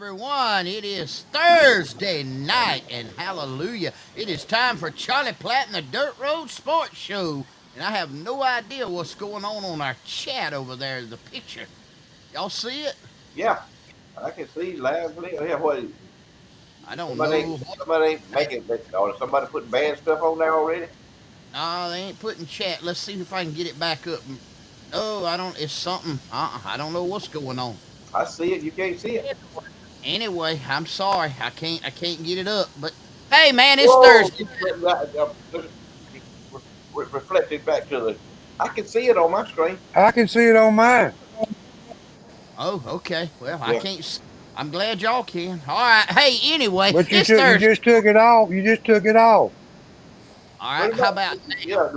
everyone. It is Thursday night, and hallelujah, it is time for Charlie Platt and the Dirt Road Sports Show. And I have no idea what's going on our chat over there, the picture. Y'all see it? Yeah, I can see lively. Yeah, what? I don't Somebody know ain't, what. somebody ain't making, or somebody putting bad stuff on there already. No, they ain't putting chat. Let's see if I can get it back up. No, I don't. It's something. I don't know what's going on. I see it. You can't see it. Anyway, I'm sorry. I can't get it up. But hey, man, it's Whoa! Thursday. Reflected back to the. I can see it on my screen. I can see it on mine. Oh, okay. Well, I Yeah. can't. I'm glad y'all can. All right. Hey, anyway, But it's you Thursday. just took it off. You just took it off. All right. Pretty How much. about now? Yeah.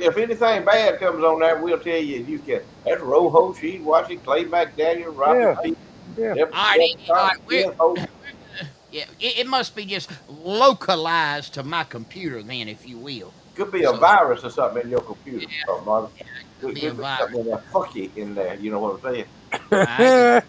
If anything bad comes on there, we'll tell you. You can. That's Rojo, Sheed, Washington, Clay McDaniel, Robbie Yeah, P. yeah. Devin All right. All right. Thompson, Hope. Yeah. It must be just localized to my computer, then, if you will. Could be a So, virus or something in your computer, yeah, Marvin. could be a Could be virus. something in there funky in there. You know what I'm saying? I get.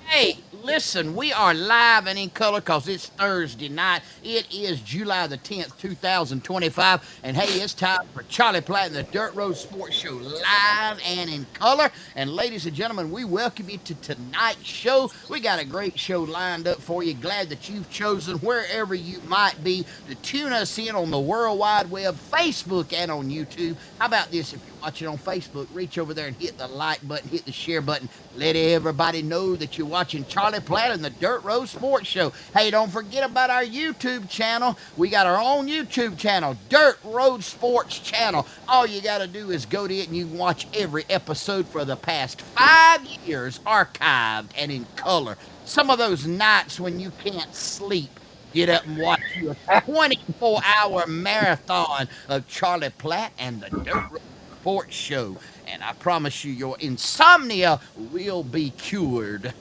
Hey, listen, we are live and in color because it's Thursday night. It is July the 10th, 2025. And hey, it's time for Charlie Platt and the Dirt Road Sports Show live and in color. And ladies and gentlemen, we welcome you to tonight's show. We got a great show lined up for you. Glad that you've chosen, wherever you might be, to tune us in on the World Wide Web, Facebook, and on YouTube. How about this? If you're watching on Facebook, reach over there and hit the like button, hit the share button. Let everybody know that you're watching Charlie Platt and the Dirt Road Sports Show. Hey, don't forget about our YouTube channel. We got our own YouTube channel, Dirt Road Sports Channel. All you got to do is go to it and you can watch every episode for the past 5 years archived and in color. Some of those nights when you can't sleep, get up and watch you a 24-hour marathon of Charlie Platt and the Dirt Road Sports Show. And I promise you, your insomnia will be cured.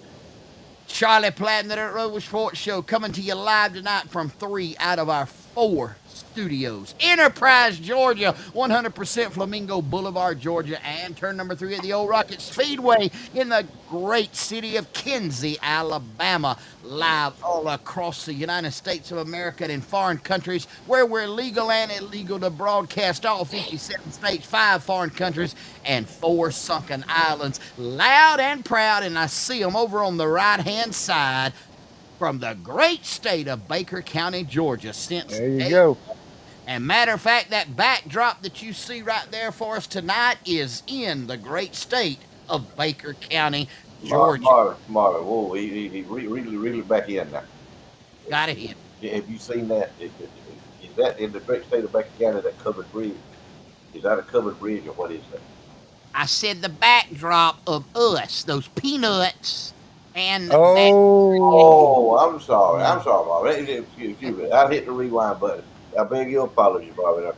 Charlie Platt and the Dirt Road Sports Show coming to you live tonight from 3 out of our 4 studios. Enterprise, Georgia, 100% Flamingo Boulevard, Georgia, and turn number 3 at the Old Rocket Speedway in the great city of Kinsey, Alabama. Live all across the United States of America and in foreign countries where we're legal and illegal to broadcast, all 57 states, 5 foreign countries, and 4 sunken islands. Loud and proud, and I see them over on the right-hand side from the great state of Baker County, Georgia, since There you day. go. And matter of fact, that backdrop that you see right there for us tonight is in the great state of Baker County, Georgia. Marvin, whoa, he really back in now. Got it. Have you seen that? Is that in the great state of Baker County, that covered bridge? Is that a covered bridge or what is that? I said the backdrop of us, those peanuts, and that. Oh, Oh, I'm sorry. I'm sorry, Marvin. Excuse me. I'll hit the rewind button. I beg your apologies, Marvin. I'm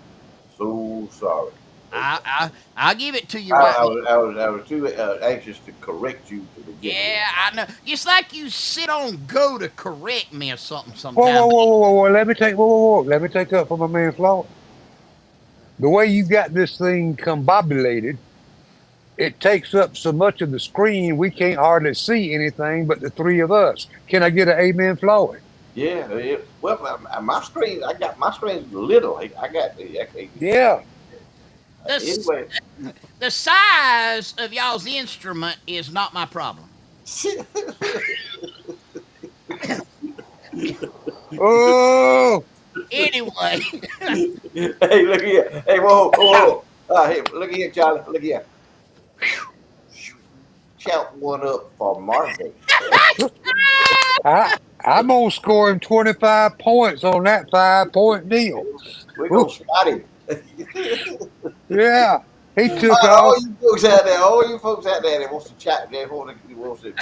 so sorry. I'll give it to you I, right I now. was I was I was too anxious to correct you to begin with. Yeah, I know. It's like you sit on go to correct me or something whoa, whoa, sometimes. whoa, whoa, whoa, whoa. Let me take, whoa, whoa, whoa. Let me take up for my man Floyd. The way you got this thing combobulated, it takes up so much of the screen we can't hardly see anything but the three of us. Can I get an amen, Floyd? Yeah. Well, my screen. I got my screen's little. I got the. Yeah. The, Anyway. the size of y'all's instrument is not my problem. Oh, Anyway, Hey, look here. Hey, whoa. Hey, look here, Charlie. Look here. Shout one up for Marvin. I, I'm gonna score him 25 points on that 5 point deal. We're Ooh, gonna spot him. yeah, he took All off. you folks out there that wants to chat, that wants to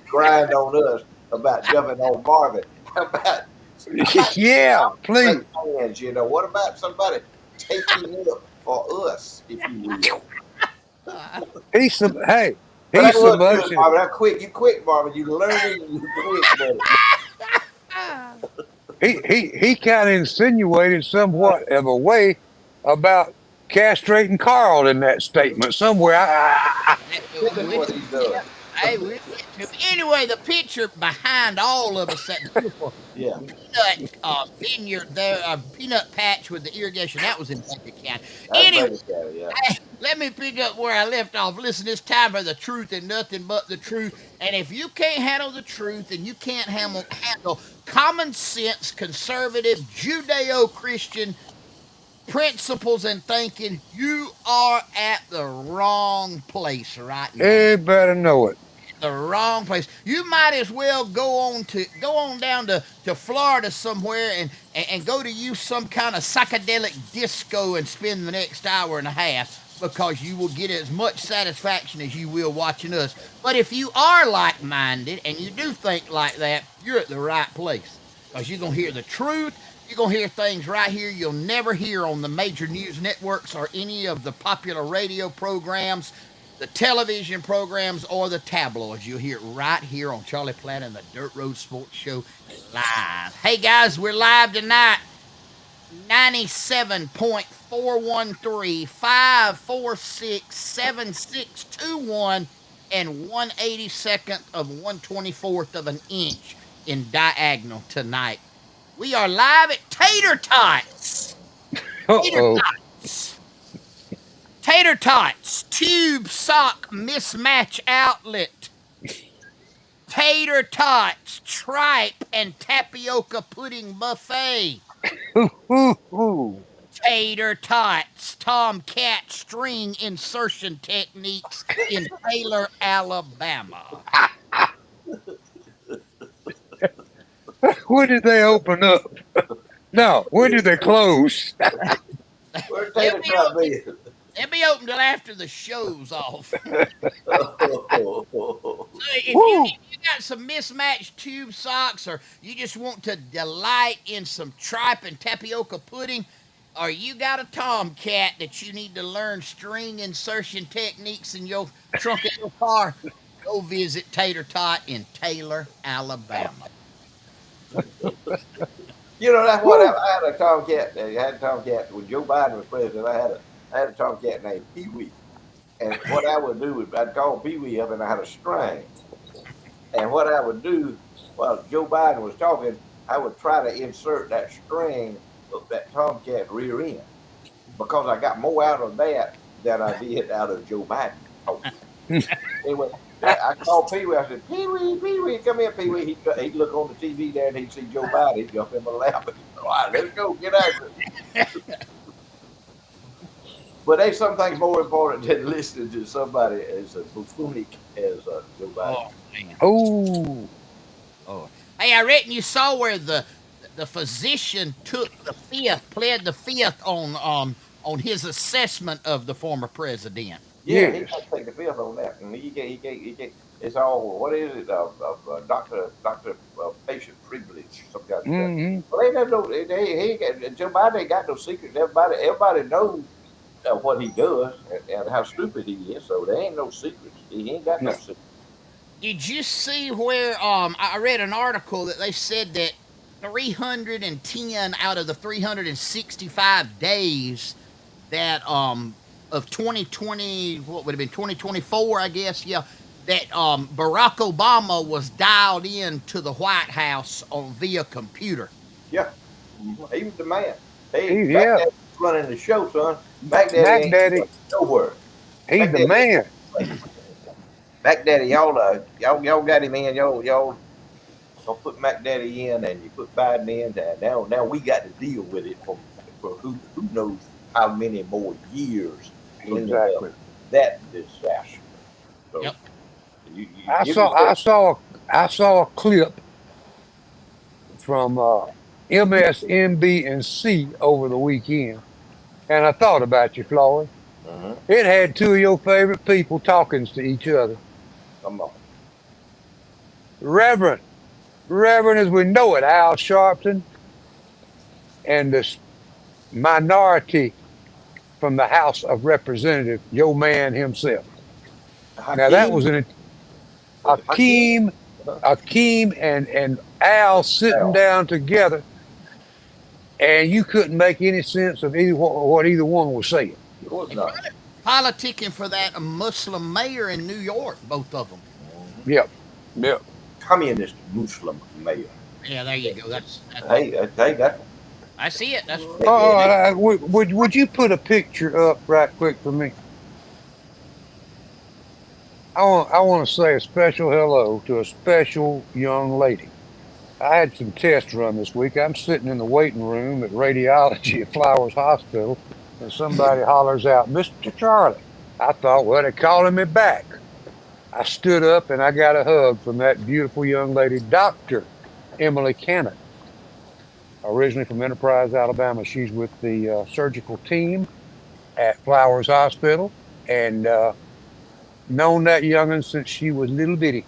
grind on us about jumping on Marvin. How about somebody Yeah, please. great fans? What about somebody taking up for us, if you will? He's some. Hey, But that he's some was good, motion. Marvin. That quick. You quick, Marvin. You learning. You quick, buddy. He kind of insinuated somewhat of a way about castrating Carl in that statement somewhere. This is what he does. Hey, we'll get to it. Anyway, the picture behind all of us, that beautiful Yeah, peanut vineyard there, peanut patch with the irrigation, that was in Baker County. that's Anyway, Baker County. Yeah, let me pick up where I left off. Listen, it's time for the truth and nothing but the truth. And if you can't handle the truth and you can't handle common sense, conservative, Judeo Christian principles and thinking, you are at the wrong place right now. They better know it. The wrong place. You might as well go on down to Florida somewhere and go to use some kind of psychedelic disco and spend the next hour and a half because you will get as much satisfaction as you will watching us. But if you are like minded and you do think like that, you're at the right place. Because you're gonna hear the truth. You're gonna hear things right here you'll never hear on the major news networks or any of the popular radio programs, the television programs, or the tabloids. You'll hear it right here on Charlie Platt and the Dirt Road Sports Show live. Hey guys, we're live tonight. 97.413 546 7621 and 1/82nd of 1/24th of an inch in diagonal tonight. We are live at Tater Tots. Tater Uh-oh. Tots. Tater Tots, tube sock mismatch outlet. Tater Tots, tripe and tapioca pudding buffet. Ooh. Tater Tots, Tomcat string insertion techniques in Taylor, Alabama. When did they open up? No, when did they close? where's They'll Tater be Tot open, be? they'll be open till after the show's off. Oh, So if Woo. you got some mismatched tube socks, or you just want to delight in some tripe and tapioca pudding, or you got a tomcat that you need to learn string insertion techniques in your trunk of your car, go visit Tater Tot in Taylor, Alabama. you know that's what Woo. I had a tomcat. I had a tomcat when Joe Biden was president. I had a tomcat named Pee Wee, and what I would do is I'd call Pee Wee up, and I had a string. And what I would do while Joe Biden was talking, I would try to insert that string of that tomcat rear end because I got more out of that than I did out of Joe Biden. Oh. Anyway, I called Pee Wee. I said, Pee Wee, come here, Pee Wee. He'd look on the TV there and he'd see Joe Biden. He'd jump in my lap. All right, let's go, get after it. But there's some things more important than listening to somebody as buffoonic as Joe Biden. Oh man. Oh. Oh. Hey, I reckon you saw where the physician pled the fifth on his assessment of the former president. Yeah, he Yes. got to take the fifth on that, and it's all what is it? Doctor patient privilege, some kind of stuff. Mm-hmm. Well, they never know. He ain't got, Joe Biden ain't got no secrets. Everybody knows what he does and how stupid he is. So there ain't no secrets. He ain't got no No. secrets. Did you see where I read an article that they said that 310 out of the 365 days that of 2020, what would have been 2024, I guess, yeah, that Barack Obama was dialed in to the White House on via computer. Yeah, he was the man. Hey, Mac Yeah. Daddy running the show, son. Mac Daddy Mac ain't Daddy, going nowhere. he's Mac the Daddy ain't man. going nowhere. Mac Daddy, y'all got him in. Y'all put Mac Daddy in, and you put Biden in, and now we got to deal with it for who knows how many more years cleaning up Exactly. that disaster. So Yep. you I give saw I yourself saw I saw a clip from MSNB and C over the weekend, and I thought about you, Floyd. uh It had two of your favorite people talking to each other. come on. Reverend, Reverend as we know it, Al Sharpton, and the minority from the House of Representatives, your man himself. Now that Hakeem was an was it Hakeem? Akeem, Uh, Akeem and Al sitting Al. down together, and you couldn't make any sense of what either one was saying. It was They not. probably politicking for that Muslim mayor in New York, both of them. Yep. Yep. communist Muslim mayor. Yeah, there you go. That's Hey, that's I see it. That's Oh, would you put a picture up right quick for me? I want to say a special hello to a special young lady. I had some tests run this week. I'm sitting in the waiting room at radiology at Flowers Hospital, and somebody hollers out, "Mr. Charlie." I thought, well, they're calling me back. I stood up and I got a hug from that beautiful young lady, Dr. Emily Cannon, originally from Enterprise, Alabama. She's with the surgical team at Flowers Hospital, and known that young'un since she was little bitty,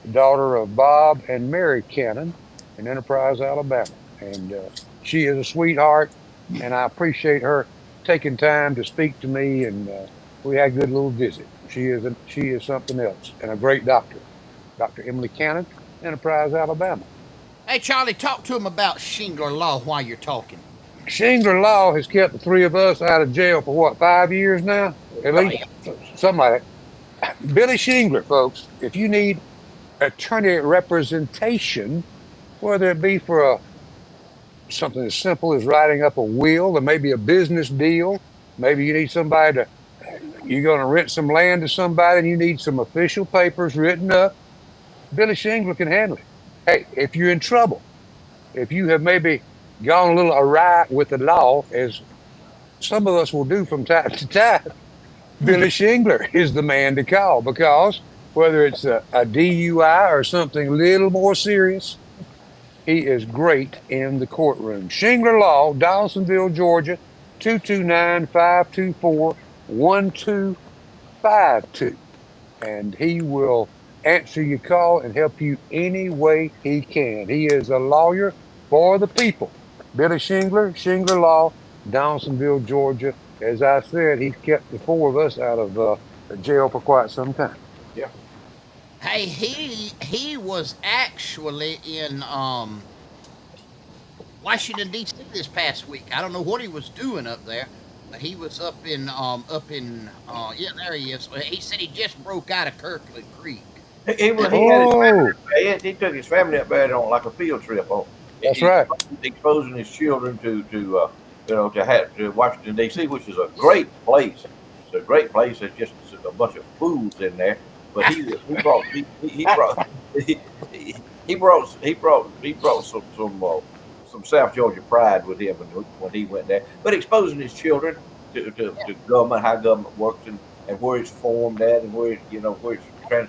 the daughter of Bob and Mary Cannon in Enterprise, Alabama. And she is a sweetheart, and I appreciate her taking time to speak to me. And we had a good little visit. She is something else, and a great doctor, Dr. Emily Cannon, Enterprise, Alabama. Hey, Charlie, talk to him about Shingler Law while you're talking. Shingler Law has kept the three of us out of jail for what, 5 years now, at Oh, least, yeah. something like that. Billy Shingler, folks. If you need attorney representation, whether it be for something as simple as writing up a will, or maybe a business deal. Maybe you need somebody to, you're going to rent some land to somebody and you need some official papers written up. Billy Shingler can handle it. Hey, if you're in trouble, if you have maybe gone a little awry with the law, as some of us will do from time to time, Billy Shingler is the man to call because whether it's a DUI or something a little more serious, he is great in the courtroom. Shingler Law, Dawsonville, Georgia, 229-524-1252. And he will answer your call and help you any way he can. He is a lawyer for the people. Billy Shingler, Shingler Law, Dawsonville, Georgia. As I said, he's kept the four of us out of jail for quite some time. yeah. Hey, he was actually in Washington D.C. this past week. I don't know what he was doing up there, but he was up in yeah, there he is. He said he just broke out of Kirkland Creek. He had his Oh, he took his family up there on like a field trip on that's right. exposing his children to Washington D.C., which is a great place. It's a great place. There's just a bunch of fools in there. But he brought he brought some South Georgia pride with him when he went there. But exposing his children to government, how government works, and where it's formed at, and where it's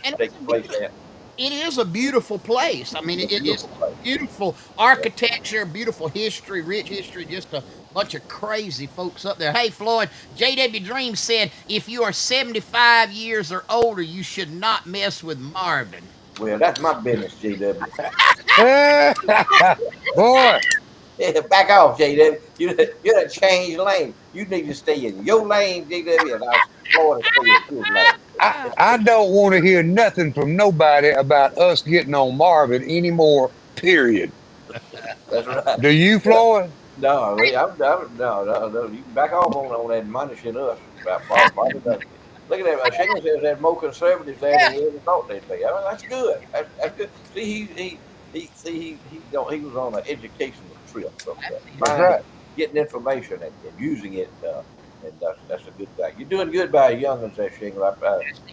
And taking place at. it is a beautiful place. I mean, It's a it's beautiful place. beautiful Yeah. architecture, beautiful history, rich history, just a bunch of crazy folks up there. Hey, Floyd, J.W. Dream said if you are 75 years or older, you should not mess with Marvin. Well, that's my business, JW. Boy, Back off, JW. You done changed lane. You need to stay in your lane, JW, and I'll Florida stay in his lane. I don't want to hear nothing from nobody about us getting on Marvin anymore, period. That's right. Do you, Yeah. Floyd? No, no. You can back off on admonishing us about Bobby Dusty. Look at that. Shingles has more conservatives there than Yeah, he ever thought they'd be. I mean, that's good. That's good. See, he was on an educational trip up there, That's right. getting information and using it, and that's a good thing. You're doing good by youngins there, Shingle. I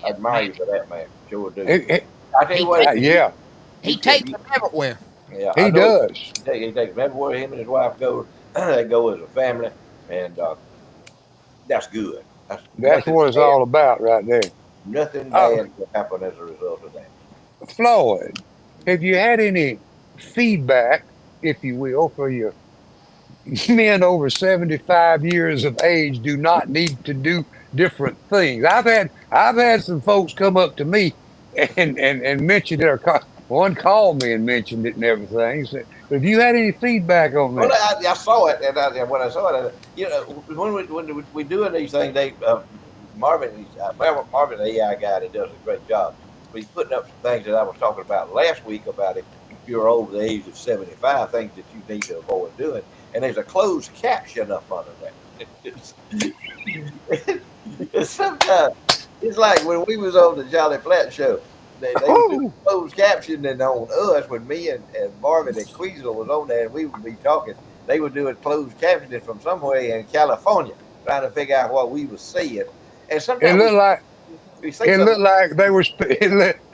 admire man. you for that, man. Sure do. He, he, I tell you He what, take, yeah, you he can. takes them everywhere. Yeah, I he know does. he takes them everywhere him and his wife go. They go as a family, and that's good. That's That's what it's all about right there. nothing Uh, bad will happen as a result of that. Floyd, have you had any feedback, if you will, for your men over 75 years of age do not need to do different things? I've had some folks come up to me and mention one called me and mentioned it and everything. So, have you had any feedback on Well, that? I saw it, and when I saw it, when we doing these things, Marvin, the AI guy, that does a great job. But he's putting up some things that I was talking about last week about if you're over the age of 75, things that you need to avoid doing. And there's a closed caption up under that. Sometimes it's like when we was on the Jolly Platt show. they would do Oh, closed captioning on us when me and Marvin and Queasel was on there, and we would be talking. They would do a closed captioning from somewhere in California, trying to figure out what we were saying. And it sometimes looked like we say it something. looked like they were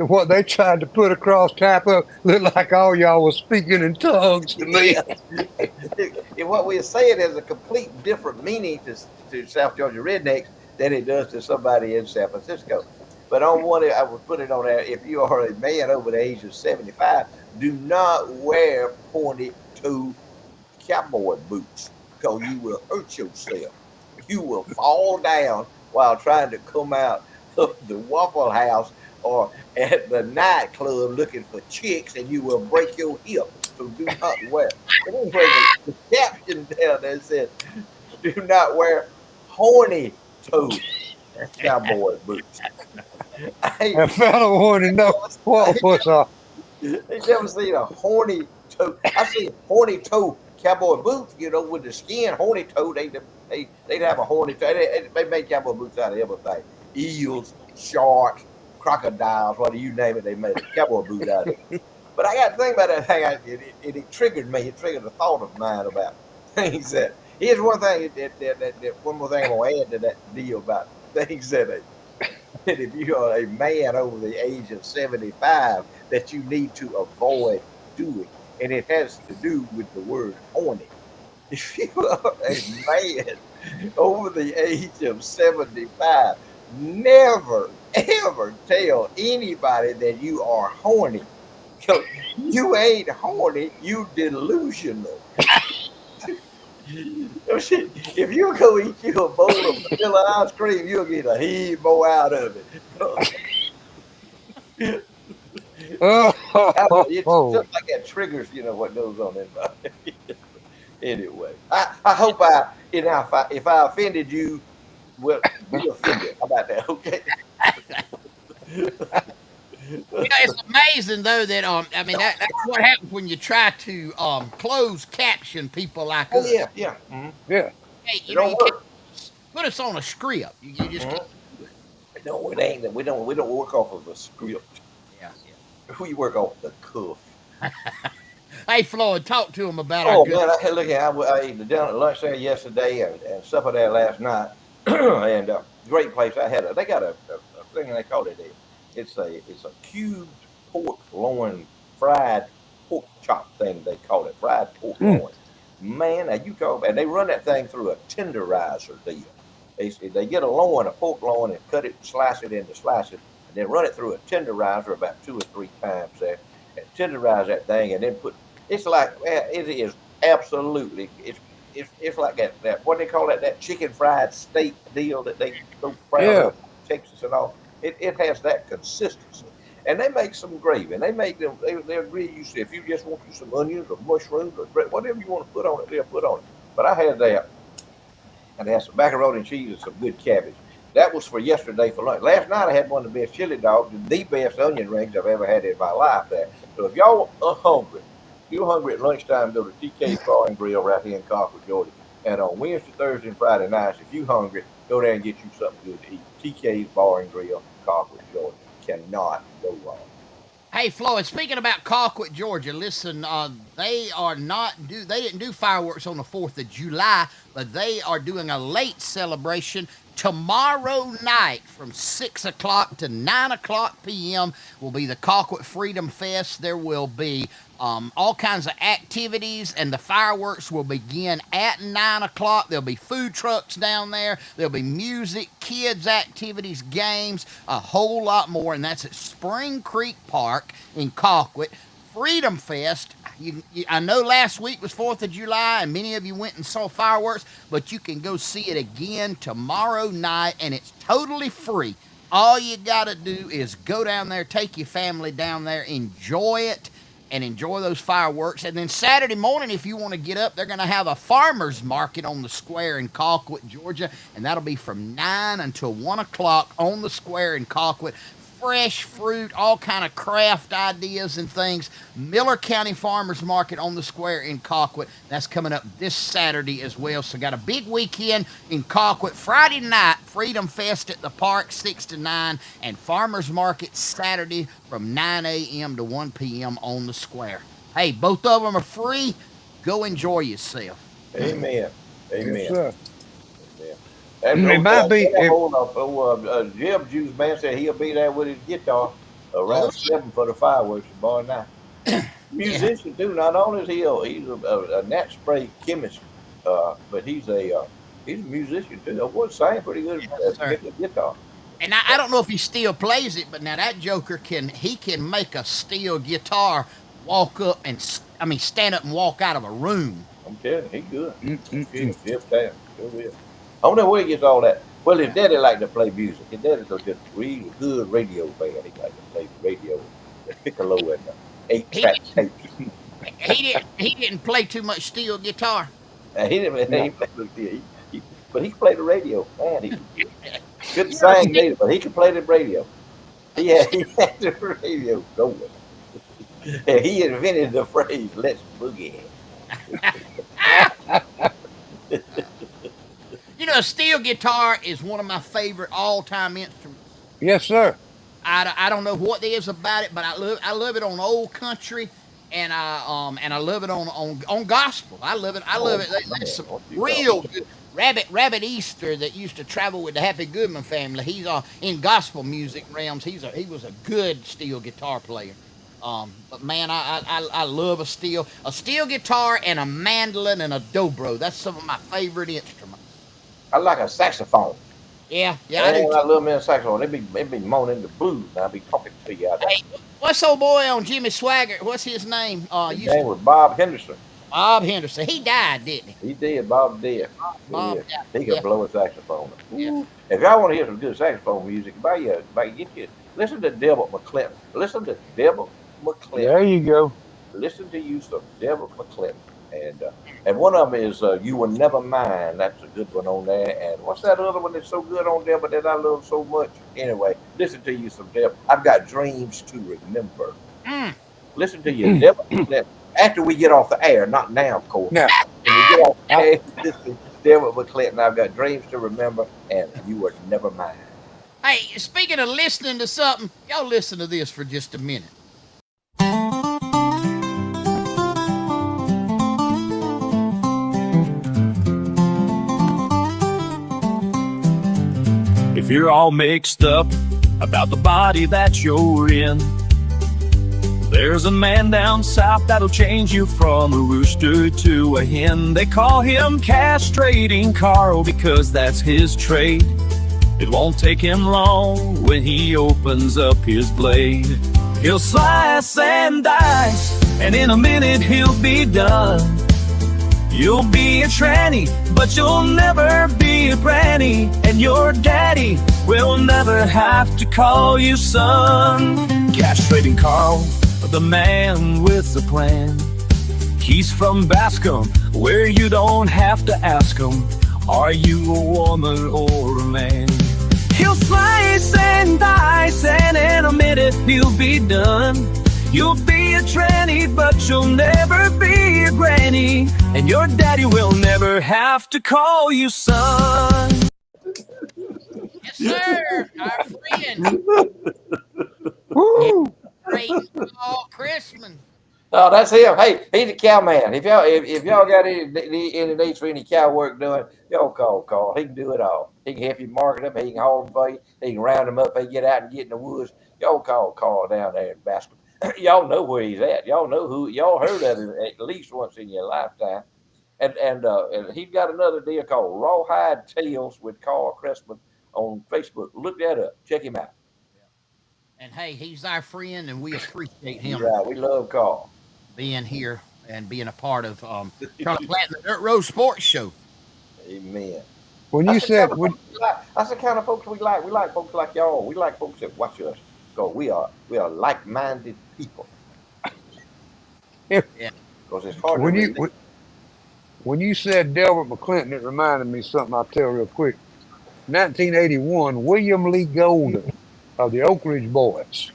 what they tried to put across tap up looked like all y'all was speaking in tongues to me. Yeah, and what we're saying has a complete different meaning to South Georgia rednecks than it does to somebody in San Francisco. But on one, I would put it on there. If you are a man over the age of 75, do not wear pointed toe cowboy boots because you will hurt yourself. You will fall down while trying to come out of the Waffle House or at the nightclub looking for chicks, and you will break your hip. So do not wear. But anyway, the caption down there said, "Do not wear horny toe cowboy boots." I A fellow wanted to know what was ain't never seen a horny toe. I seen horny toe cowboy boots, with the skin horny toe. They'd have a horny toe. They made cowboy boots out of everything: eels, sharks, crocodiles, whatever you name it. They made a cowboy boot out of it. But I got to think about that thing. It triggered me. It triggered a thought of mine about things that. Here's one thing. One more thing I'm gonna add to that deal about things that if you are a man over the age of 75 that you need to avoid doing. And it has to do with the word horny. If you are a man over the age of 75, never, ever tell anybody that you are horny. Because you ain't horny, you delusional. Oh, shit. If you go eat you a bowl of vanilla ice cream, you'll get a heap more out of it. It's oh, just like that triggers, what goes on in my anyway. I hope if I offended you, well, be offended. How about that? Okay. It's amazing though that I mean that's what happens when you try to close caption people like Oh us. yeah, yeah. yeah. Hey, It don't you can't work. put us on a script. You just can't hmm do it. No, it ain't. We don't work off of a script. Yeah, We work off the cuff. yeah. Hey, Floyd, talk to him about our Oh good. man, look at I ate down at lunch there yesterday and supper there last night, and great place. They got a thing they call it it's a cubed pork loin fried pork chop thing they call it fried pork Mm. loin. Man, now you talk and they run that thing through a tenderizer deal. They get a loin, a pork loin, and cut it, slice it into slices, and then run it through a tenderizer about 2 or 3 times there, and tenderize that thing, and then put it's like it is absolutely. It's like that what they call that chicken fried steak deal that they so proud Yeah. of Texas and all. It has that consistency, and they make some gravy, and they make them. They're really used to. If you just want you some onions or mushrooms or whatever you want to put on it, they'll put on it. But I had that, and they had some macaroni and cheese and some good cabbage. That was for yesterday for lunch. Last night I had one of the best chili dogs and the best onion rings I've ever had in my life there. So if y'all are hungry, if you're hungry at lunchtime, go to TK's Bar and Grill right here in Concord, Georgia. And on Wednesday, Thursday, and Friday nights, if you're hungry, go there and get you something good to eat. TK's Bar and Grill, Concord, Georgia. Cannot go wrong. Hey, Floyd, speaking about Colquitt, Georgia, listen, they didn't do fireworks on the 4th of July, but they are doing a late celebration tomorrow night from 6 o'clock to 9 o'clock p.m. will be the Colquitt Freedom Fest. There will be all kinds of activities, and the fireworks will begin at 9 o'clock. There'll be food trucks down there. There'll be music, kids' activities, games, a whole lot more, and that's at Spring Creek Park in Colquitt. Freedom Fest. I know last week was 4th of July, and many of you went and saw fireworks, but you can go see it again tomorrow night, and it's totally free. All you got to do is go down there, take your family down there, enjoy it, and enjoy those fireworks. And then Saturday morning, if you want to get up, they're going to have a farmer's market on the square in Colquitt, Georgia, and that'll be from 9 until 1 o'clock on the square in Colquitt. fresh fruit, all kind of craft ideas and things. Miller County Farmers Market on the square in Colquitt. That's coming up this Saturday as well. So got a big weekend in Colquitt. Friday night, Freedom Fest at the park, 6 to 9, and Farmers Market Saturday from 9 a.m. to 1 p.m. on the square. Hey, both of them are free. Go enjoy yourself. Amen. Yes, Amen. sir. Amen. And It might be. Jim Juice man said he'll be there with his guitar Oh, around 7 for the fireworks tomorrow night. yeah. Musician too. Not only is he's a nat spray chemist, but he's a musician too. I was saying pretty good Yes, at sir. picking the guitar. And I don't know if he still plays it, but now that Joker can make a steel guitar walk up and stand up and walk out of a room. I'm telling you, he good. Mm-mm-mm. Jeff Tam, sure will. I don't know where he gets all that. Well, his daddy liked to play music. His daddy's just really good radio band. He liked to play radio, the piccolo and the He 8-track tapes. he didn't play too much steel guitar. And he didn't. No. He played but he played the radio. Man, he couldn't You know, sing neither, but he could play the radio. He had the radio going. And he invented the phrase "Let's boogie." a steel guitar is one of my favorite all-time instruments. Yes, sir. I don't know what there is about it, but I love it on old country, and I love it on gospel. I love it. Oh There's man, some what you talking real good Rabbit Easter that used to travel with the Happy Goodman family. He's in gospel music realms. He was a good steel guitar player. But man, I love a steel guitar and a mandolin and a dobro. That's some of my favorite instruments. I like a saxophone. Yeah, yeah, I do. Man, I love me a saxophone. They be moaning the blues. And I be talking to you out there. Hey, what's old boy on Jimmy Swaggart? What's his name? His Used name was Bob Henderson. Bob Henderson. He died, didn't he? He did. Bob did. Bob Yeah. died. He Yeah, could blow a saxophone. yeah. Ooh. If y'all want to hear some good saxophone music, listen to Delbert McClinton. Listen to Delbert McClinton. There you go. Listen to you some Delbert McClinton. And one of them is "You Will Never Mind." That's a good one on there. And what's that other one that's so good on Delbert that I love so much? Anyway, listen to you some Delbert. I've got dreams to remember. Mm. Listen to you, Delbert McClinton. After we get off the air, not now, of course. Now, When we get off the I, air, listen to Delbert McClinton. I've got dreams to remember, and you will never mind. Hey, speaking of listening to something, y'all listen to this for just a minute. If you're all mixed up about the body that you're in, there's a man down south that'll change you from a rooster to a hen. They call him castrating Carl because that's his trade. It won't take him long when he opens up his blade. He'll slice and dice, and in a minute he'll be done. You'll be a tranny, but you'll never be a granny. And your daddy will never have to call you son. Castrating Carl, the man with the plan. He's from Bascom, where you don't have to ask him, are you a woman or a man? He'll slice and dice, and in a minute he'll be done. You'll be a tranny, but you'll never be a granny. And your daddy will never have to call you son. Yes, sir. Our friend, woo, great Paul Christman. Oh, that's him. Hey, he's a cowman. If y'all got any needs for any cow work done, y'all call Carl. He can do it all. He can help you market them. He can haul them for you. He can round them up. They get out and get in the woods. Y'all call Carl down there in Bascom. Y'all know where he's at. Y'all know who. Y'all heard of him at least once in your lifetime. And he's got another deal called Rawhide Tales with Carl Cressman on Facebook. Look that up. Check him out. And hey, he's our friend, and we appreciate He's him right. We love Carl. being here and being a part of Charlie Platt and the Dirt Road Sports Show. Amen. when you That's the kind said of when folks we like. That's the kind of folks we like. We like folks like y'all. We like folks that watch us. Because we are like-minded people. if, Yeah. Because it's hard to when you resist. when you said Delbert McClinton, it reminded me of something I'll tell real quick. 1981, William Lee Golden of the Oak Ridge Boys,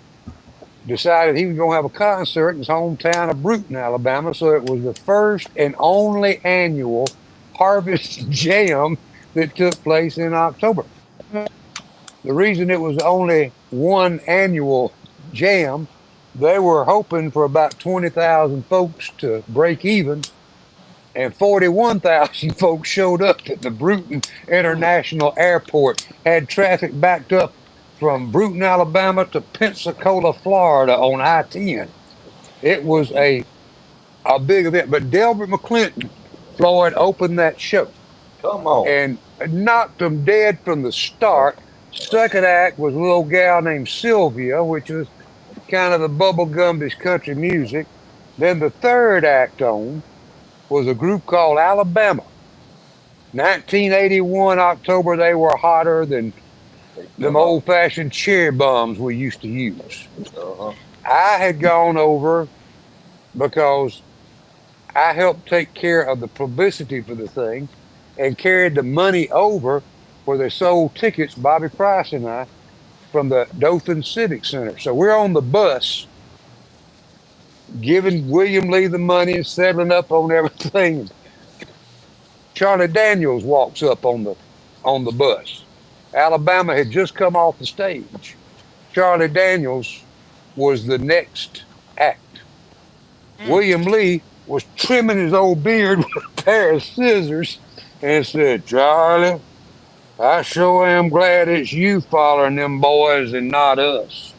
decided he was going to have a concert in his hometown of Bruton, Alabama. So it was the first and only annual Harvest Jam that took place in October. The reason it was only one annual jam, they were hoping for about 20,000 folks to break even, and 41,000 folks showed up at the Bruton International Airport, had traffic backed up from Bruton, Alabama to Pensacola, Florida on I-10. It was a big event. But Delbert McClinton, Floyd, opened that show Come on. and knocked them dead from the start. Second act was a little gal named Sylvia, which was kind of the bubblegumbish country music. Then the third act on was a group called Alabama. 1981 October, they were hotter than them Come on. old fashioned cherry bombs we used to use. Uh-huh. I had gone over because I helped take care of the publicity for the thing and carried the money over where they sold tickets, Bobby Price and I, from the Dothan Civic Center. So we're on the bus giving William Lee the money and settling up on everything. Charlie Daniels walks up on the bus. Alabama had just come off the stage. Charlie Daniels was the next act. Mm. William Lee was trimming his old beard with a pair of scissors and said, "Charlie, I sure am glad it's you following them boys and not us."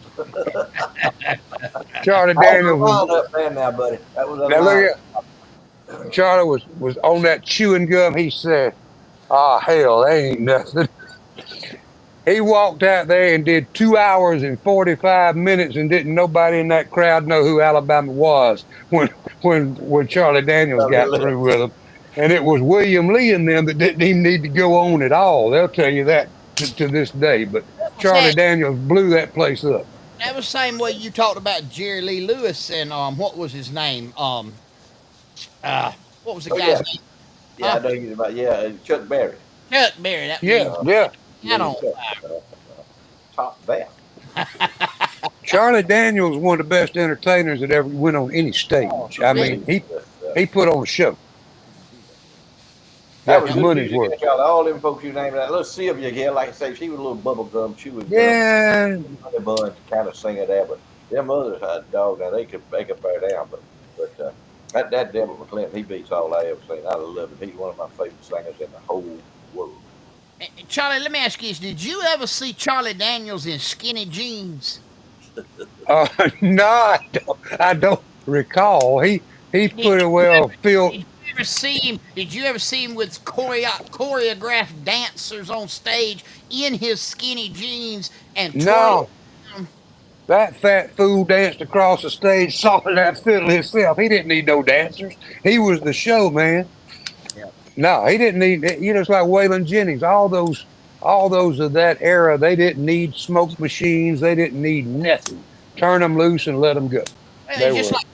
Charlie I was a Daniels was, lineup fan now, buddy. That was a now look line. at Charlie was on that chewing gum. He said, "Ah, hell, that ain't nothing." He walked out there and did 2 hours and 45 minutes, and didn't nobody in that crowd know who Alabama was when Charlie Daniels got through with them. And it was William Lee and them that didn't even need to go on at all. They'll tell you that to this day. But Was Charlie that Daniels blew that place up. that was the same way you talked about Jerry Lee Lewis and what was his name? Uh what was the Oh guy's yeah, name? yeah. I Huh? know you about Chuck Berry. Chuck Berry. That man Yeah, Uh, yeah. got Little on Chuck. Top that. Charlie Daniels was one of the best entertainers that ever went on any Oh, stage. I fire. mean, he put on a show. that Got was his good money's music. worth. Y'all, all them folks you named that little Sylvia here, like I say, she was a little bubble gum chewing gum. Yeah, Honey bun kind of singer there, but them others had dog now they could bear down, but that Devil McClinton, he beats all I ever seen. I love him. He's one of my favorite singers in the whole world. Charlie, let me ask you this: did you ever see Charlie Daniels in skinny jeans? no, I don't recall. He Did pretty you well ever, filled. did you ever see him? Did you ever see him with choreographed dancers on stage in his skinny jeans and twirling? No, that fat fool danced across the stage, saw that fiddle himself. He didn't need no dancers. He was the show, man. Yeah. No, he didn't need. It's like Waylon Jennings. All those of that era, they didn't need smoke machines. They didn't need nothing. Turn them loose and let them go. They It's just were. like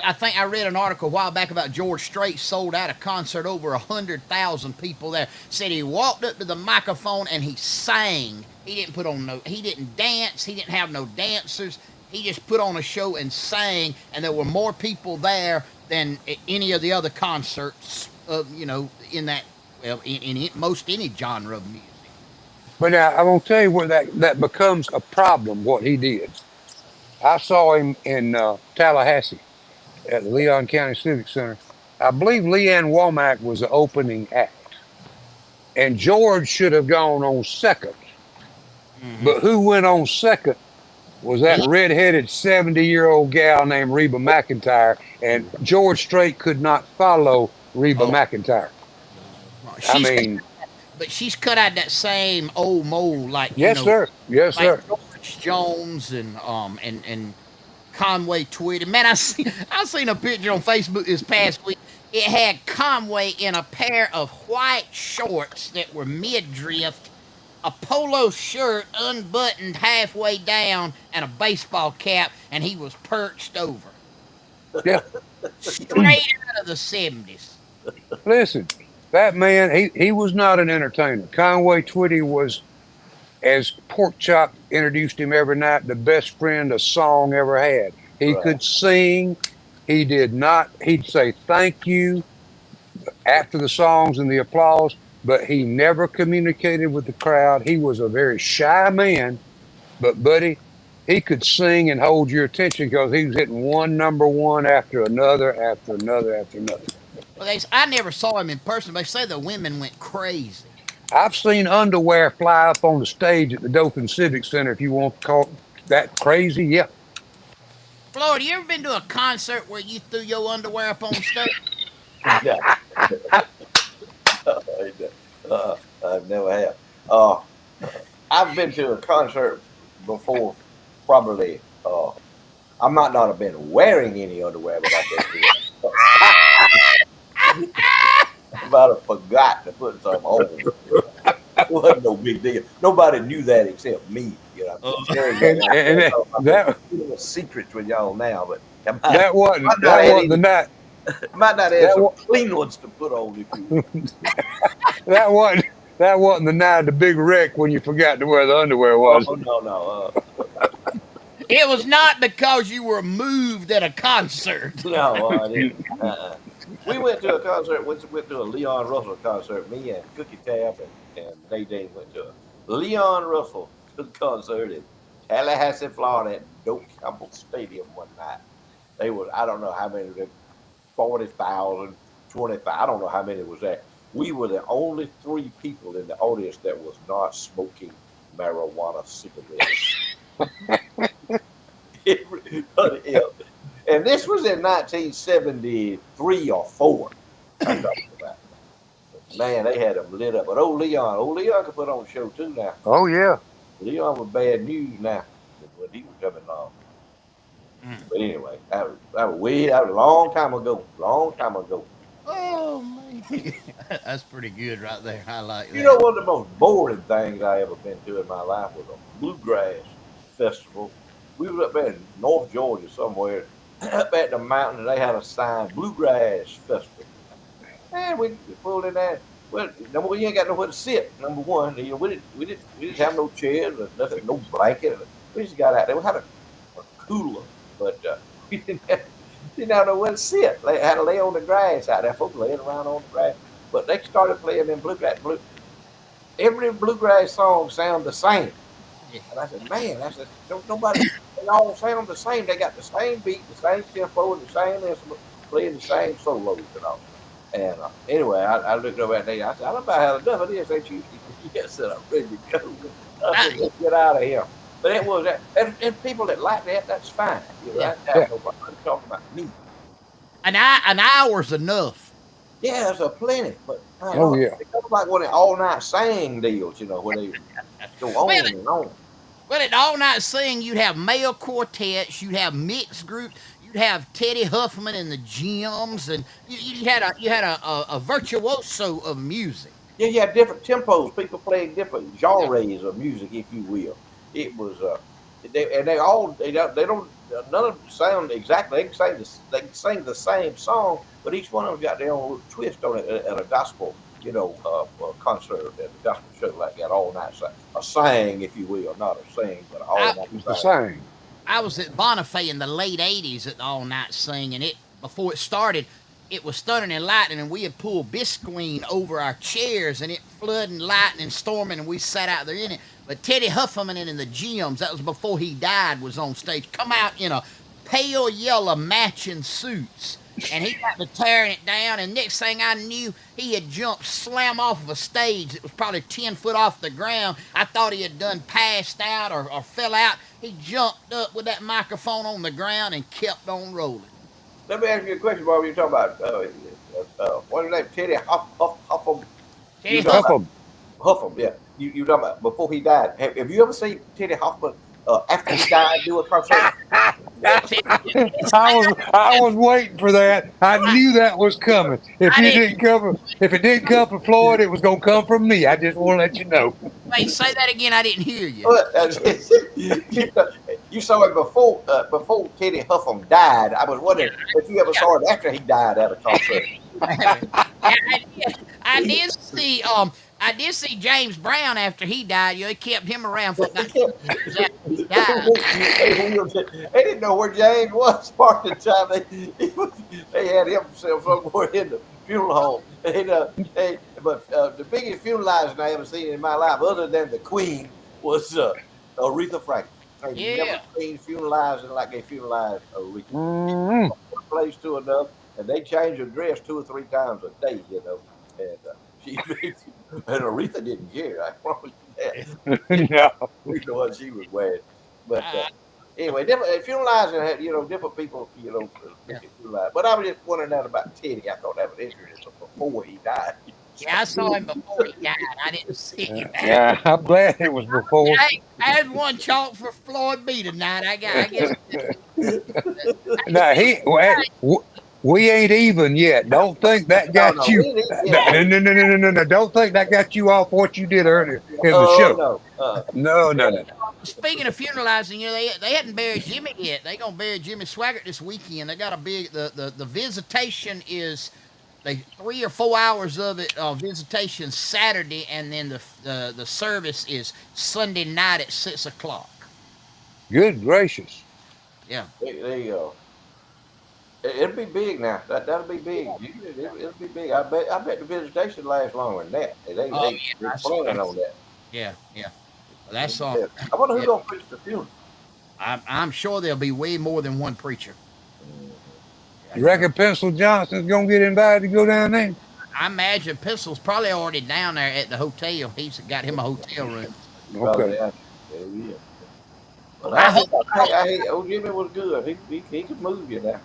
I think I read an article a while back about George Strait sold out a concert over 100,000 people there. Said he walked up to the microphone and he sang. He didn't put on no. He didn't dance. He didn't have no dancers. He just put on a show and sang, and there were more people there than any of the other concerts. In that in most any genre of music. But now I'm gonna tell you where that becomes a problem. What he did. I saw him in Tallahassee at the Leon County Civic Center. I believe Leanne Womack was the opening act, and George should have gone on second. Hmm. But who went on second was that He, red-headed 70-year-old gal named Reba McEntire, and George Strait could not follow Reba oh, McEntire. I she's mean, but she's cut out that same old mold, like yes, sir. Yes, like sir. George Jones and Conway Twitty. Man, I seen a picture on Facebook this past week. It had Conway in a pair of white shorts that were midriff, a polo shirt unbuttoned halfway down, and a baseball cap, and he was perched over, Yeah. straight out of the '70s. Listen, that man, he was not an entertainer. Conway Twitty was as Pork Chop introduced him every night, the best friend a song ever had. He Right. could sing. He did not. He'd say thank you after the songs and the applause, but he never communicated with the crowd. He was a very shy man, but buddy, he could sing and hold your attention because he was hitting one number one after another, after another, after another. Well, I never saw him in person, but they say the women went crazy. I've seen underwear fly up on the stage at the Dothan Civic Center. If you want to call that crazy, yeah. Florida, you ever been to a concert where you threw your underwear up on stage? Yeah. uh, I never have. Uh, I've been to a concert before, probably. I might not have been wearing any underwear, but I've been to it. I might have forgot to put some on. It wasn't no big deal. Nobody knew that except me. I'm sharing And that that secrets with y'all now, but I that wasn't might not have the night. might not have That some was clean ones to put on if you will. that wasn't that wasn't the night of the big wreck when you forgot to wear the underwear, was Oh it? no, no. It was not because you were moved at a concert. No, I didn't. We went to a concert. Went to a Leon Russell concert. Me and Cookie Tab and Nadine went to a Leon Russell concert in Tallahassee, Florida, at Doak Campbell Stadium one night. They were, I don't know how many, 40,000, 20,000. I don't know how many was there. We were the only three people in the audience that was not smoking marijuana cigarettes. Everybody else. And this was in 1973 or 4. I'm talking about. Man, they had them lit up. But old Leon could put on a show too now. Oh yeah. Leon was bad news now when he was coming along. Mm. But anyway, that was a long time ago. Long time ago. Oh man, that's pretty good right there. I like You know, that. one of the most boring things I ever been to in my life was a bluegrass festival. We was up there in North Georgia somewhere, up at the mountain, and they had a sign, Bluegrass Festival. Man, we pulled in there. Well, number one, you ain't got nowhere to sit. Number one, we didn't have no chairs or nothing, no blanket. We just got out there. We had a cooler, but we didn't have nowhere to sit. They had to lay on the grass out there. Folks laying around on the grass. But they started playing them every bluegrass song sound the same. Yeah. And I said, man, I said, don't nobody, they all sound the same. They got the same beat, the same tempo, and the same instrument, playing the same solos and all. And anyway, I looked over at Nate. I said, I don't about had enough of this. Ain't you? Yes, said, I'm ready to go. I said, I, let's get out of here. But it was that, and people that like that, that's fine. yeah, That's Yeah. no problem. I'm talking about me. an hour's enough. Yeah, there's a plenty, but man, Oh yeah. it comes like one of the all night sing deals, where they go Well, on and on. well, at all night sing, you'd have male quartets, you'd have mixed groups, you'd have Teddy Huffman and the Gems, and you had a virtuoso of music. Yeah, you have different tempos. People playing different genres of music, if you will. It was, they don't none of them sound exactly. They can sing the same song, but each one of them got their own little twist on it at a gospel, concert at a gospel show like that all night. A sang, if you will, not a sing, but an all I, night It's the sing. same. I was at Bonifay in the late '80s at the all night sing, and it before it started, it was thundering and lightning, and we had pulled bisqueen over our chairs, and it flooding, lightning, storming, and we sat out there in it. But Teddy Huffman and the Gems, that was before he died, was on stage. Come out in a pale yellow matching suits. And he got to tearing it down, and next thing I knew, he had jumped slam off of a stage that was probably 10 foot off the ground. I thought he had done passed out or fell out. He jumped up with that microphone on the ground and kept on rolling. Let me ask you a question, Bob. You talking about what's his name? Teddy Huffam. You Teddy talking Huff, about Huffam. Huffam? Yeah. You talking about before he died? Have you ever seen Teddy Huffman after he died do a concert? I was waiting for that. I knew that was coming. I didn't If it didn't come from Floyd, it was gonna come from me. I just want to let you know. wait. Say that again. I didn't hear you. But, you saw it before Teddy Huffam died. I was wondering if you ever saw it after he died at a concert. I did see I did see James Brown after he died. They kept him around for about They kept 2 years after he died. they didn't know where James was part of the time. They had him somewhere in the funeral home. But the biggest funeralizing I ever seen in my life, other than the Queen, was Aretha Franklin. I never Yeah. seen funeralizing like they funeralized Aretha. She Mm-hmm. from one place to another, and they change her dress 2 or 3 times a day, And she and Aretha didn't care. I promise you that. No. We know what she was wearing. But Uh, anyway, different funeralizing had different people yeah. look at funeralizing. But I was just wondering that about Teddy. I thought that was interesting. So before he died, Yeah, I saw him before he died. I didn't see him after. Yeah, I'm glad it was before. I had one chalk for Floyd B tonight. I guess Now we ain't even yet. Don't think that no, got no, you. we didn't No, get no, no, no, no, no, no. Don't think that got you off what you did earlier in the Oh show. no, No, no, no, no. speaking of funeralizing, they hadn't buried Jimmy yet. They gonna bury Jimmy Swaggart this weekend. They got a big the visitation is like 3 or 4 hours of it visitation Saturday, and then the service is Sunday night at 6 o'clock. Good gracious. Yeah. there you go. It'll be big now. That'll be big. It'll be big. I bet the visitation lasts longer than that. Oh They yeah, I saw. planning on that. Yeah, yeah. Well, that's I wonder who's yeah. gonna preach the funeral. I'm sure there'll be way more than one preacher. Yeah, You reckon Pencil Johnson's gonna get invited to go down there? I imagine Pistol's probably already down there at the hotel. He's got him a hotel room. Probably Okay. yeah. Yeah. But I hope. I hate old Jimmy was good. He could move you now.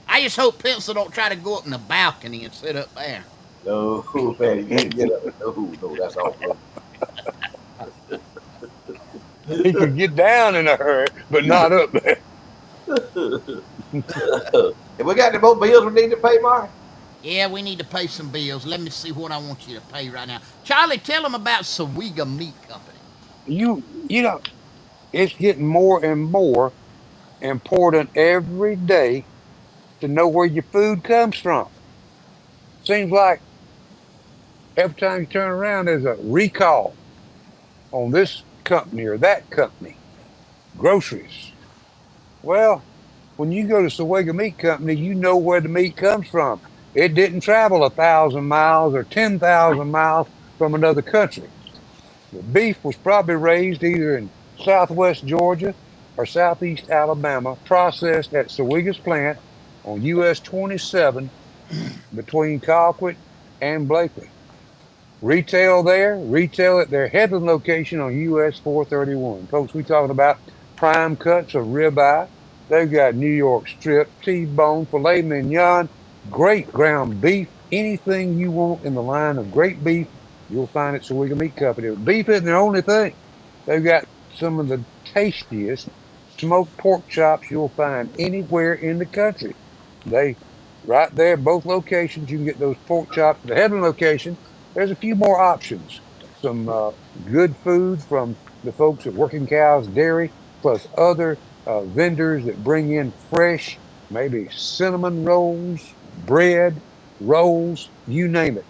I just hope Pencil don't try to go up in the balcony and sit up there. No, man, you can't get up. No, that's all. He could get down in a hurry, but not up there. If we got any more bills we need to pay, Mark? Yeah, we need to pay some bills. Let me see what I want you to pay right now. Charlie, tell them about Sawega Meat Company. You know, it's getting more and more important every day to know where your food comes from. Seems like every time you turn around, there's a recall on this company or that company. Groceries. Well, when you go to Sawega Meat Company, you know where the meat comes from. It didn't travel 1,000 miles or 10,000 miles from another country. The beef was probably raised either in southwest Georgia or southeast Alabama, processed at Sawega's plant on US 27 between Colquitt and Blakely. Retail there, retail at their Headland location on US 431. Folks, we talking about prime cuts of ribeye. They've got New York strip, T-bone, filet mignon, great ground beef, anything you want in the line of great beef, you'll find at Sawega Meat Company. Beef isn't the only thing. They've got some of the tastiest smoked pork chops you'll find anywhere in the country. They right there, both locations, you can get those pork chops. The Headland location, there's a few more options. Some good food from the folks at Working Cows Dairy, plus other vendors that bring in fresh, maybe cinnamon rolls, bread, rolls, you name it.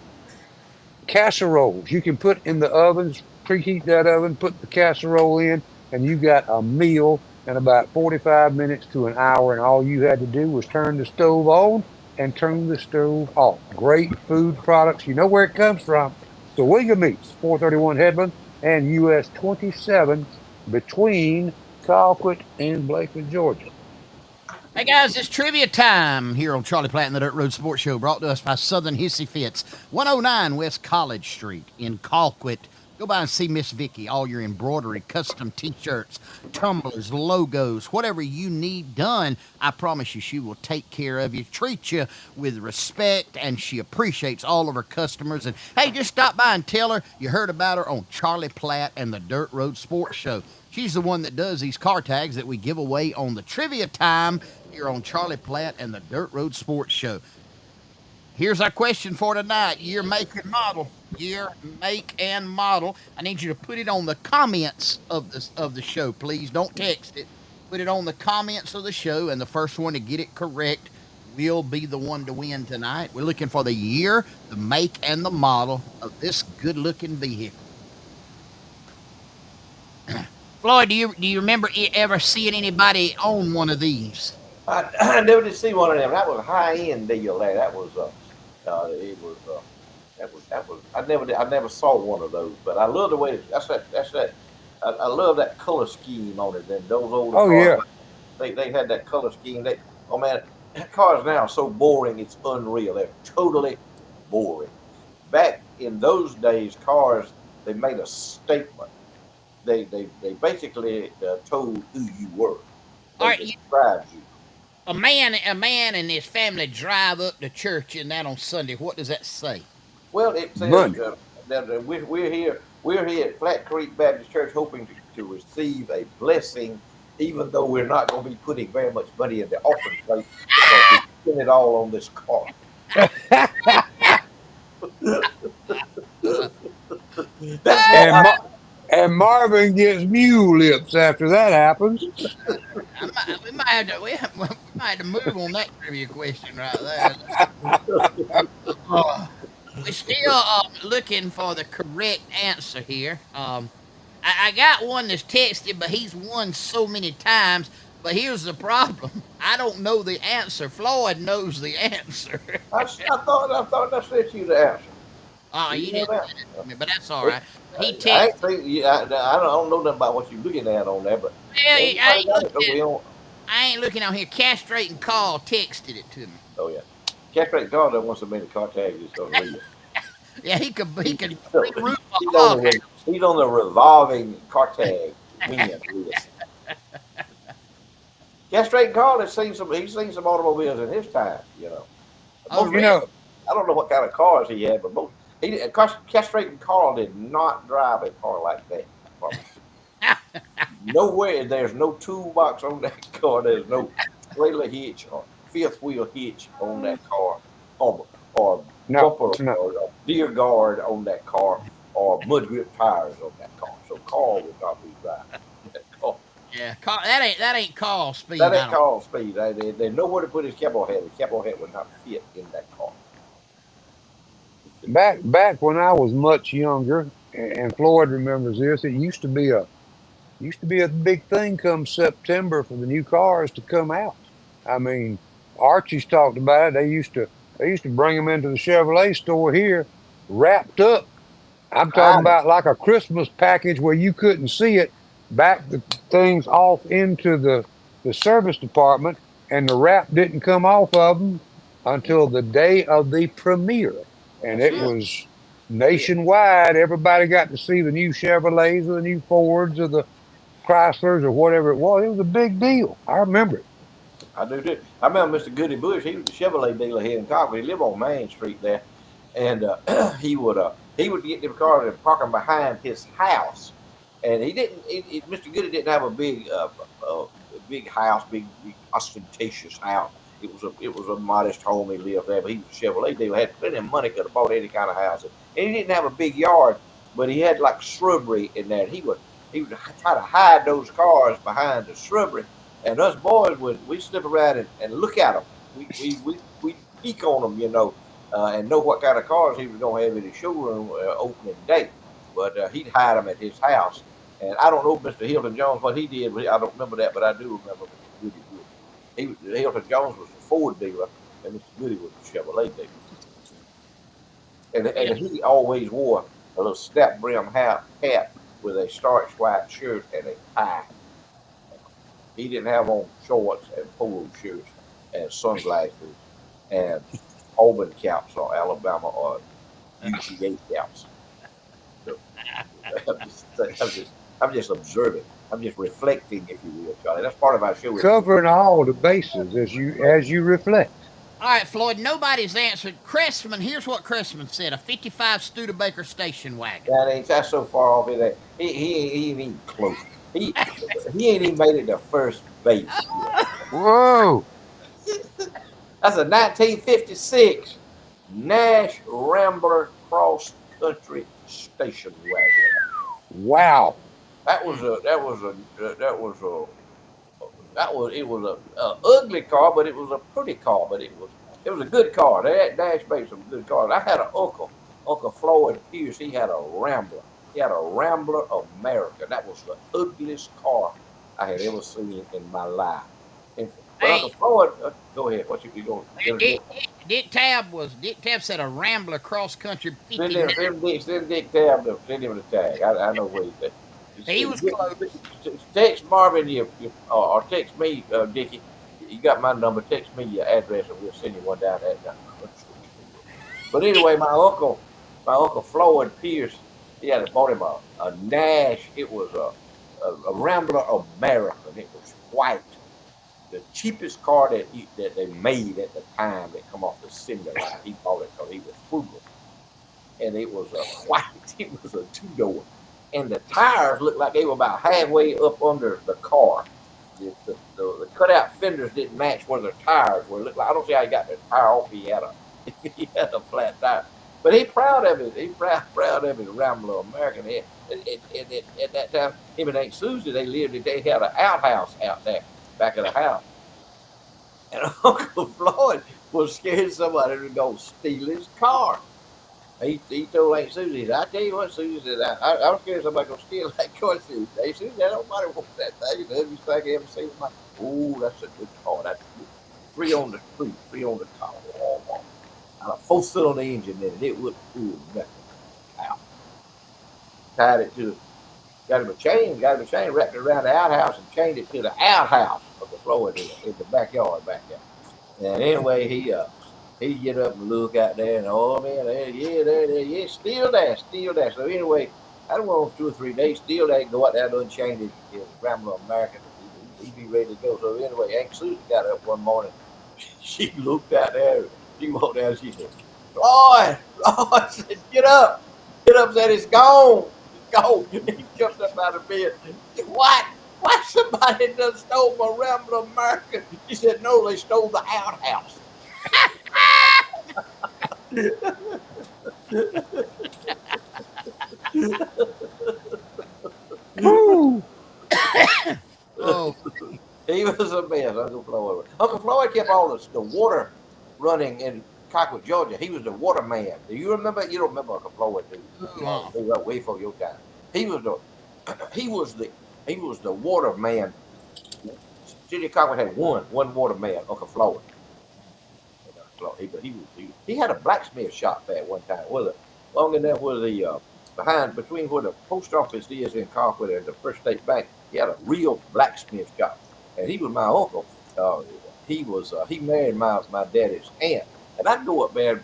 Casseroles you can put in the ovens, preheat that oven, put the casserole in, and you got a meal in about 45 minutes to an hour. And all you had to do was turn the stove on and turn the stove off. Great food products. You know where it comes from. Sawega Meats, 431 Headland and US 27 between Colquitt and Blakely, Georgia. Hey guys, it's trivia time here on Charlie Platt and the Dirt Road Sports Show, brought to us by Southern Hissy Fits, 109 West College Street in Colquitt. Go by and see Miss Vicky. All your embroidery, custom T-shirts, tumblers, logos, whatever you need done. I promise you, she will take care of you, treat you with respect, and she appreciates all of her customers. And hey, just stop by and tell her you heard about her on Charlie Platt and the Dirt Road Sports Show. She's the one that does these car tags that we give away on the trivia time here on Charlie Platt and the Dirt Road Sports Show. Here's our question for tonight. Year, make, and model. Year, make, and model. I need you to put it on the comments of the show, please. Don't text it. Put it on the comments of the show, and the first one to get it correct will be the one to win tonight. We're looking for the year, the make, and the model of this good-looking vehicle. Floyd, do you remember ever seeing anybody own one of these? I never did see one of them. That was a high end deal there. That was it was that was I never saw one of those, but I love the way that's that I love that color scheme on it. And those older Oh cars, yeah, they had that color scheme. They oh man, cars now are so boring. It's unreal. They're totally boring. Back in those days, cars they made a statement. They basically told who you were. All They right, described you. a man and his family drive up to church and that on Sunday. What does that say? Well, it says money. that we're here at Flat Creek Baptist Church hoping to receive a blessing, even though we're not going to be putting very much money in the offering plate because we spent it all on this car. That's what and Ma- and Marvin gets mule lips after that happens. We might have to move on that trivia question right there. Uh, we're still looking for the correct answer here. I got one that's texted, but he's won so many times. But here's the problem: I don't know the answer. Floyd knows the answer. I thought I sent you the answer. Oh, Do you you know didn't that? send it to me, but that's all It, right. He I texted. ain't think I don't know nothing about what you're looking at on there, but Well, yeah, you might have got it. So we don't. I ain't looking out here. Castrating Call texted it to me. Oh yeah, Castrate God that wants to make the car tag is unreal. Yeah, he He, could re-roof a he's on hog the house. he's on the revolving Cartag win list. Castrate Carl has seen some. He's seen some automobiles in his time. You know, Oh, most. You really? know, I don't know what kind of cars he had, but most. Castrate Carl did not drive a car like that. I promise you. Nowhere. There's no toolbox on that car. There's no trailer hitch or fifth wheel hitch on that car, or no, bumper no. or deer guard on that car, or mud grip tires on that car. So Carl would not be driving that car. Yeah, Call, that ain't Call That speed. I ain't don't. Carl speed. They know where to put his cowboy hat. The cowboy hat would not fit in that car. Back when I was much younger, and Floyd remembers this, it used to be a big thing come September for the new cars to come out. I mean, Archie's talked about it. They used to bring them into the Chevrolet store here, wrapped up. I'm I talking about like a Christmas package where you couldn't see it. Back the things off into the service department, and the wrap didn't come off of them until the day of the premiere, and That's it it. was That's it. nationwide. Everybody got to see the new Chevrolets or the new Fords or the Chryslers or whatever it was. It was a big deal. I remember it. I do too. I remember Mr. Goody Bush. He was a Chevrolet dealer here in Concord. He lived on Main Street there, and he would get them cars and park them behind his house. And he didn't. Mr. Goody didn't have a big house, big ostentatious house. It was a modest home he lived there, but he was a Chevrolet dealer. Had plenty of money, could have bought any kind of house, and he didn't have a big yard, but he had like shrubbery in there. He would try to hide those cars behind the shrubbery, and us boys would we slip around and look at them. We peek on them, and know what kind of cars he was going to have in his showroom opening day. But he'd hide them at his house. And I don't know Mr. Hilton Jones what he did. I don't remember that, but I do remember Mr. Goody Bush. Hilton Jones was a Ford dealer, and Mr. Goody was a Chevrolet dealer. Yeah. And he always wore a little snap brim hat with a starched white shirt and a tie. He didn't have on shorts and polo shirts and sunglasses and Auburn caps or Alabama or UGA caps. So I'm just observing. I'm just reflecting, if you will, Charlie. That's part of our show. If you will. Covering all the bases as you reflect. All right, Floyd. Nobody's answered. Cressman. Here's what Cressman said: a '55 Studebaker station wagon. That's so far off. He ain't even close. He he ain't even made it to first base yet. Whoa! That's a 1956 Nash Rambler cross country station wagon. Wow! That was a That was it was a ugly car, but it was a pretty car. But it was a good car. That Dash made some good cars. I had an Uncle Floyd Pierce. He had a Rambler. He had a Rambler America. That was the ugliest car I had ever seen in my life. But Uncle Hey, Floyd, go ahead. What you going to interject? Dick Tab said a Rambler cross country Send 59. him, send Dick Tab to send him the tag. I know where he's at. He was close. Text Marvin or text me, Dickie. You got my number. Text me your address, and we'll send you one down at that. But anyway, my uncle Floyd Pierce, he had bought him a Nash. It was a Rambler American. It was white, the cheapest car that they made at the time that come off the assembly line. He bought it because he was frugal, and it was a white. It was a two door, and the tires looked like they were about halfway up under the car. The cutout fenders didn't match where the tires were. It looked like, I don't see how he got the tire off. He had a flat tire, but he proud of it. He proud of his Rambler American. At that time, him and Aunt Susie, they lived. They had an outhouse out there back of the house, and Uncle Floyd was scared somebody was gonna steal his car. He told Aunt Susie, he said, I tell you what, Susie said, I'm scared somebody gonna steal that car. Susie, they said, nobody wants that thing. The ugliest thing I ever seen in my. Oh, that's a good car. That's good. Three on the street, three on the top. And a 4-cylinder engine in it. It would do nothing. Out. Tied it to, got him a chain, wrapped it around the outhouse and chained it to the outhouse of the floor in the backyard back there. And anyway, he get up and look out there, and oh man, yeah, still there. So anyway, I don't know 2 or 3 days, still there, go out there and unchain his Rambler American. He'd be ready to go. So anyway, Aunt Susie got up one morning. She looked out there. She walked down. She said, Lloyd, said, get up, said it's gone, it's gone. He jumped up out of bed. Said, what? Why somebody done stole my Rambler American? She said, no, they stole the outhouse. Woo! Oh, He was a mess, Uncle Floyd. Uncle Floyd kept all the water running in Cockwood, Georgia. He was the water man. Do you remember? You don't remember Uncle Floyd, do you? uh, He was way before your time. He was the he was the he was the water man. City of Cockwood had one water man, Uncle Floyd. He had a blacksmith shop there at one time. Was it long enough? Was the behind between where the post office is in Colquitt and the First State Bank? He had a real blacksmith shop, and he was my uncle. He married my daddy's aunt, and I'd go up there.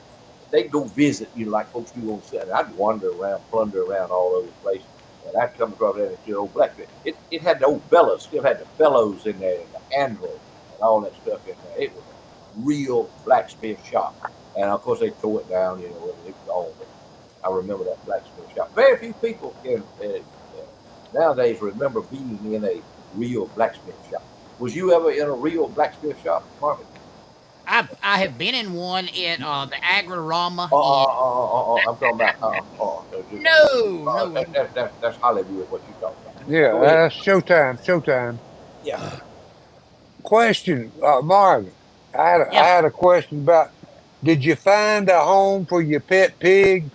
They'd go visit, like folks do on Saturday. I'd wander around, plunder around all over the place, and I'd come across there and see old blacksmith. It had the old bellows, still had the bellows in there, and the anvil, and all that stuff in there. It was real blacksmith shop. And of course, they tore it down, it was all. But I remember that blacksmith shop. Very few people can nowadays remember being in a real blacksmith shop. Was you ever in a real blacksmith shop, Marvin? I have been in one at the Agrirama in. I'm talking about. No, no. That's Hollywood. What you talking about? Yeah, Go ahead. that's showtime. Showtime. Yeah. Question, Marvin. I Yeah. had a question about. Did you find a home for your pet pig?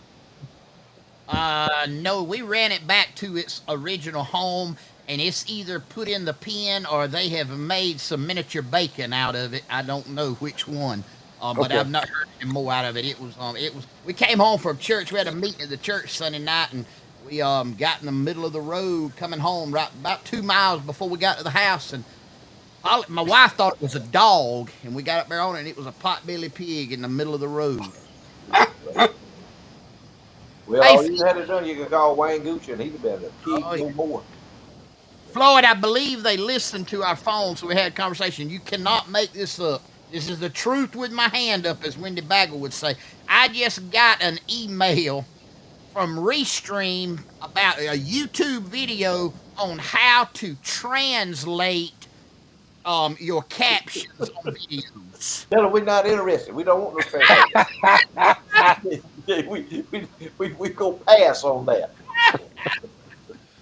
No, we ran it back to its original home, and it's either put in the pen or they have made some miniature bacon out of it. I don't know which one, but Okay. I've not heard any more out of it. It was. We came home from church. We had a meeting at the church Sunday night, and we got in the middle of the road coming home, right about 2 miles before we got to the house, and my wife thought it was a dog, and we got up there on it, and it was a potbelly pig in the middle of the road. Well, Hey, all you had to do, you could call Wayne Gooch, and he'd have been a pig oh, no more. Floyd, I believe they listened to our phone, so we had a conversation. You cannot make this up. This is the truth with my hand up, as Wendy Bagel would say. I just got an email from Restream about a YouTube video on how to translate your captions on videos. Tell him we're not interested. We don't want no translation. we go pass on that.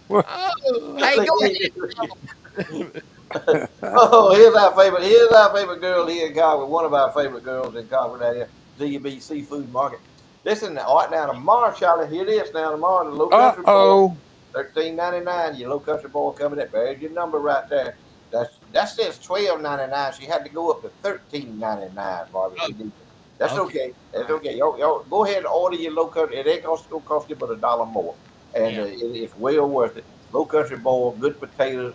Oh, hey, go ahead. Oh, here's our favorite girl here in Concord. One of our favorite girls in Concord out here, ZB Seafood Market. Listen, all right now tomorrow, Charlie. Here it is now tomorrow. The Low Country Bowl, Uh-oh. 13.99. Your Low Country Bowl coming up. There's your number right there. That says 12.99. She had to go up to 13.99, Marvin. Oh, She needs it. That's okay. okay. That's All right. okay. Y'all go ahead and order your Low Country. It ain't gonna cost you but $1 more, and Yeah. it's well worth it. Low Country Bowl, good potatoes,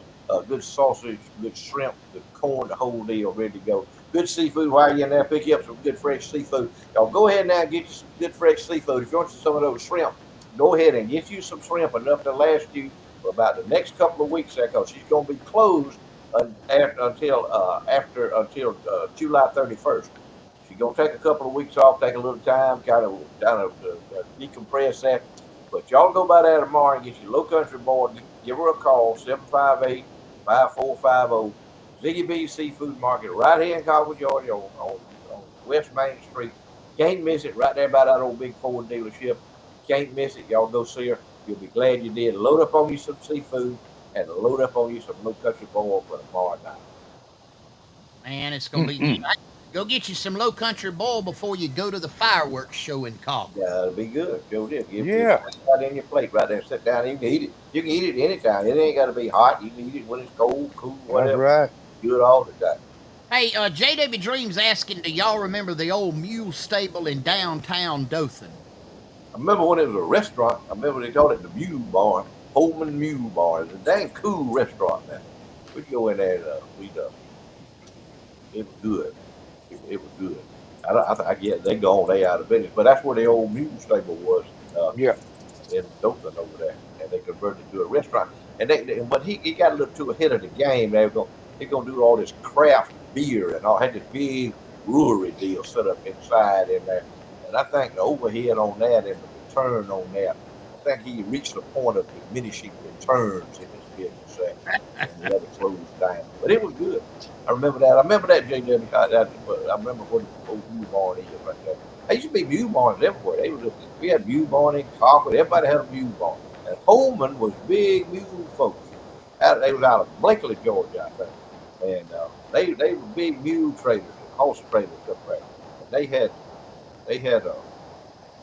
good sausage, good shrimp, good corn, the whole deal, ready to go. Good seafood while you're in there. Pick you up some good fresh seafood. Y'all go ahead now and get you some good fresh seafood. If you want some of those shrimp, go ahead and get you some shrimp enough to last you for about the next couple of weeks there, because she's going to be closed until July 31st. She's gonna take a couple of weeks off, take a little time, kind of decompress that. But y'all go by there tomorrow and get your Low Country Boy. Give her a call, 758-5450. Ziggy B Seafood Market, right here in Cottonwood, Georgia, on West Main Street. Can't miss it, right there by that old big Ford dealership. Can't miss it. Y'all go see her. You'll be glad you did. Load up on you some seafood and load up on you some Low Country Boy for tomorrow night. Man, it's gonna be. Mm-mm. Go get you some Low Country Bowl before you go to the fireworks show in Concord. Yeah, it'll be good. Joe did. Give Yeah. right in your plate right there. Sit down. You can eat it. You can eat it anytime. It ain't got to be hot. You can eat it when it's cold, cool, That's whatever. right. Do it all the time. Hey, JW Dreams asking, do y'all remember the old mule stable in downtown Dothan? I remember when it was a restaurant. I remember they called it the Mule Barn, Holman Mule Barn. It's a dang cool restaurant now. We'd go in there and it was good. It was good. I get they gone, they out of business. But that's where the old mule stable was. Uh, Yeah. in Dothan over there, and they converted it to a restaurant. But he got a little too ahead of the game. They're gonna do all this craft beer and all had this big brewery deal set up inside in there. And I think the overhead on that and the return on that, I think he reached the point of diminishing returns in his business, and he had to close down. But it was good. I remember that. I remember that JW. I remember what the old Mule Barn is right there. There used to be Mule Barns everywhere. We had Mule Barn in Concord. Everybody had a Mule Barn. And Holman was big mule folks. They was out of Blakely, Georgia, I think. And they were big mule traders and horse traders up there. And they had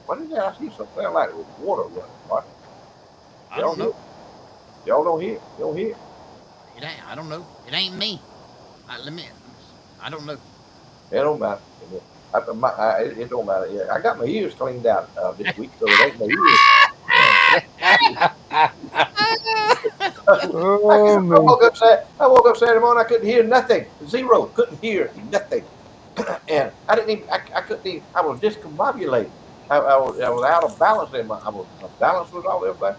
what is that? I see something like it was water running. Right? I Y'all don't hear? know. Y'all don't hear? You don't hear? It ain't. I don't know. It ain't me. Let me. I don't know. It don't matter. It don't matter. Yeah, I got my ears cleaned out this week, so it ain't my ears. Oh man. I woke up Saturday morning. I couldn't hear nothing. Zero. Couldn't hear nothing. And I didn't even. I couldn't even. I was discombobulated. I was out of balance. My balance was all over there.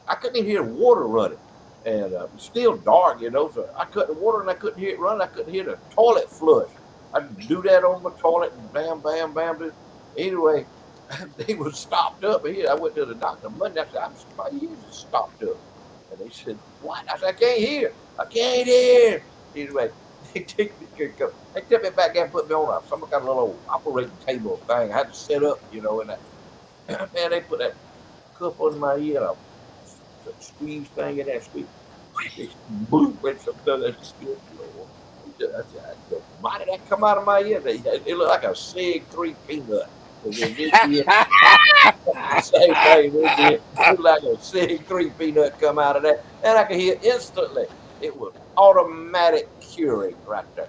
I couldn't even hear water running, and it's still dark, So I cut the water and I couldn't hear it run. I couldn't hear the toilet flush. I could do that on my toilet and bam, bam, bam. Anyway, they was stopped up here. I went to the doctor Monday. I said, my ears is stopped up. And they said, what? I said, I can't hear. I can't hear. Anyway, they took me back there and put me on some kind of little operating table thing. I had to set up, and man, they put that cup on my ear, the squeeze thing in that squeeze. It's blue with some of that good. Why did that come out of my ear? It looked like a Sig 3 peanut. Same thing they did. It like a Sig 3 peanut come out of that. And I could hear instantly. It was automatic curing right there.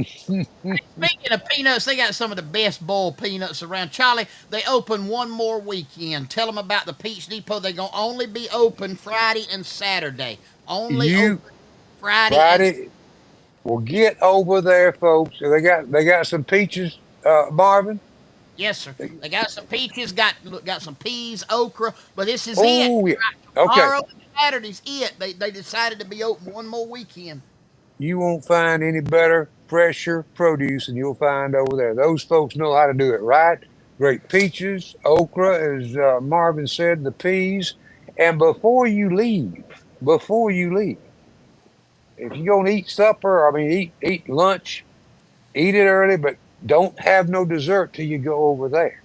Speaking of peanuts, they got some of the best boiled peanuts around. Charlie, they open one more weekend. Tell them about the Peach Depot. They're going to only be open Friday and Saturday. Only You open Friday and Friday. Well, get over there, folks. They got some peaches, Marvin. yes, sir. They got some peaches, got some peas, okra, but this is it. Oh yeah. Okay. Tomorrow and Saturday's it. They decided to be open one more weekend. You won't find any better, fresher produce than you'll find over there. Those folks know how to do it right. Great peaches, okra, as Marvin said, the peas. And before you leave, if you're gonna eat supper, I mean, eat lunch, eat it early, but don't have no dessert till you go over there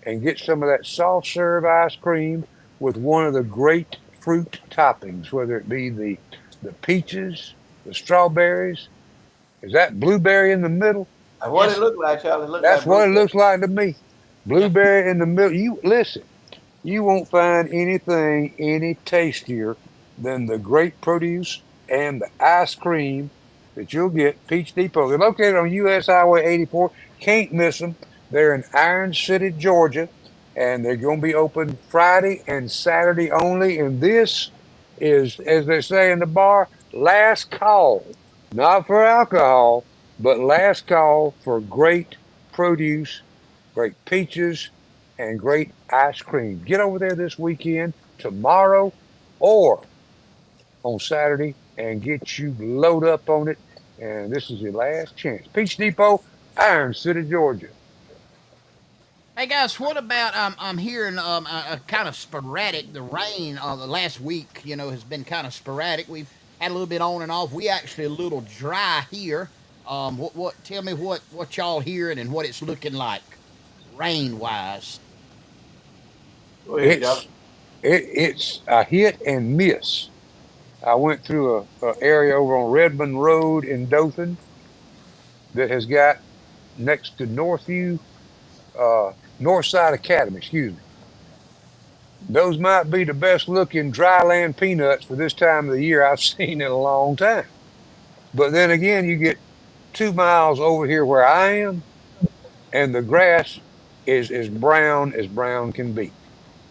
and get some of that soft serve ice cream with one of the great fruit toppings, whether it be the peaches, the strawberries. Is that blueberry in the middle? And what it Yes, looked like, Charlie, it looked That's like what it blueberry. looks like to me. yeah. Blueberry in the middle. You listen. You won't find anything any tastier than the great produce and the ice cream that you'll get Peach Depot. They're located on US Highway 84. Can't miss them. They're in Iron City, Georgia, and they're going to be open Friday and Saturday only. And this is, as they say in the bar, last call, not for alcohol, but last call for great produce, great peaches, and great ice cream. Get over there this weekend, tomorrow, or on Saturday, and get you load up on it. And this is your last chance. Peach Depot, Iron City, Georgia. Hey guys, what about I'm hearing a kind of sporadic. The rain the last week, has been kind of sporadic. We've had a little bit on and off. We actually a little dry here. What? Tell me what y'all hearing and what it's looking like, rain wise. Go ahead, Charlie. It's it's a hit and miss. I went through a area over on Redmond Road in Dothan that has got next to Northview, Northside Academy, excuse me. Those might be the best looking dryland peanuts for this time of the year I've seen in a long time. But then again, you get 2 miles over here where I am, and the grass is as brown can be.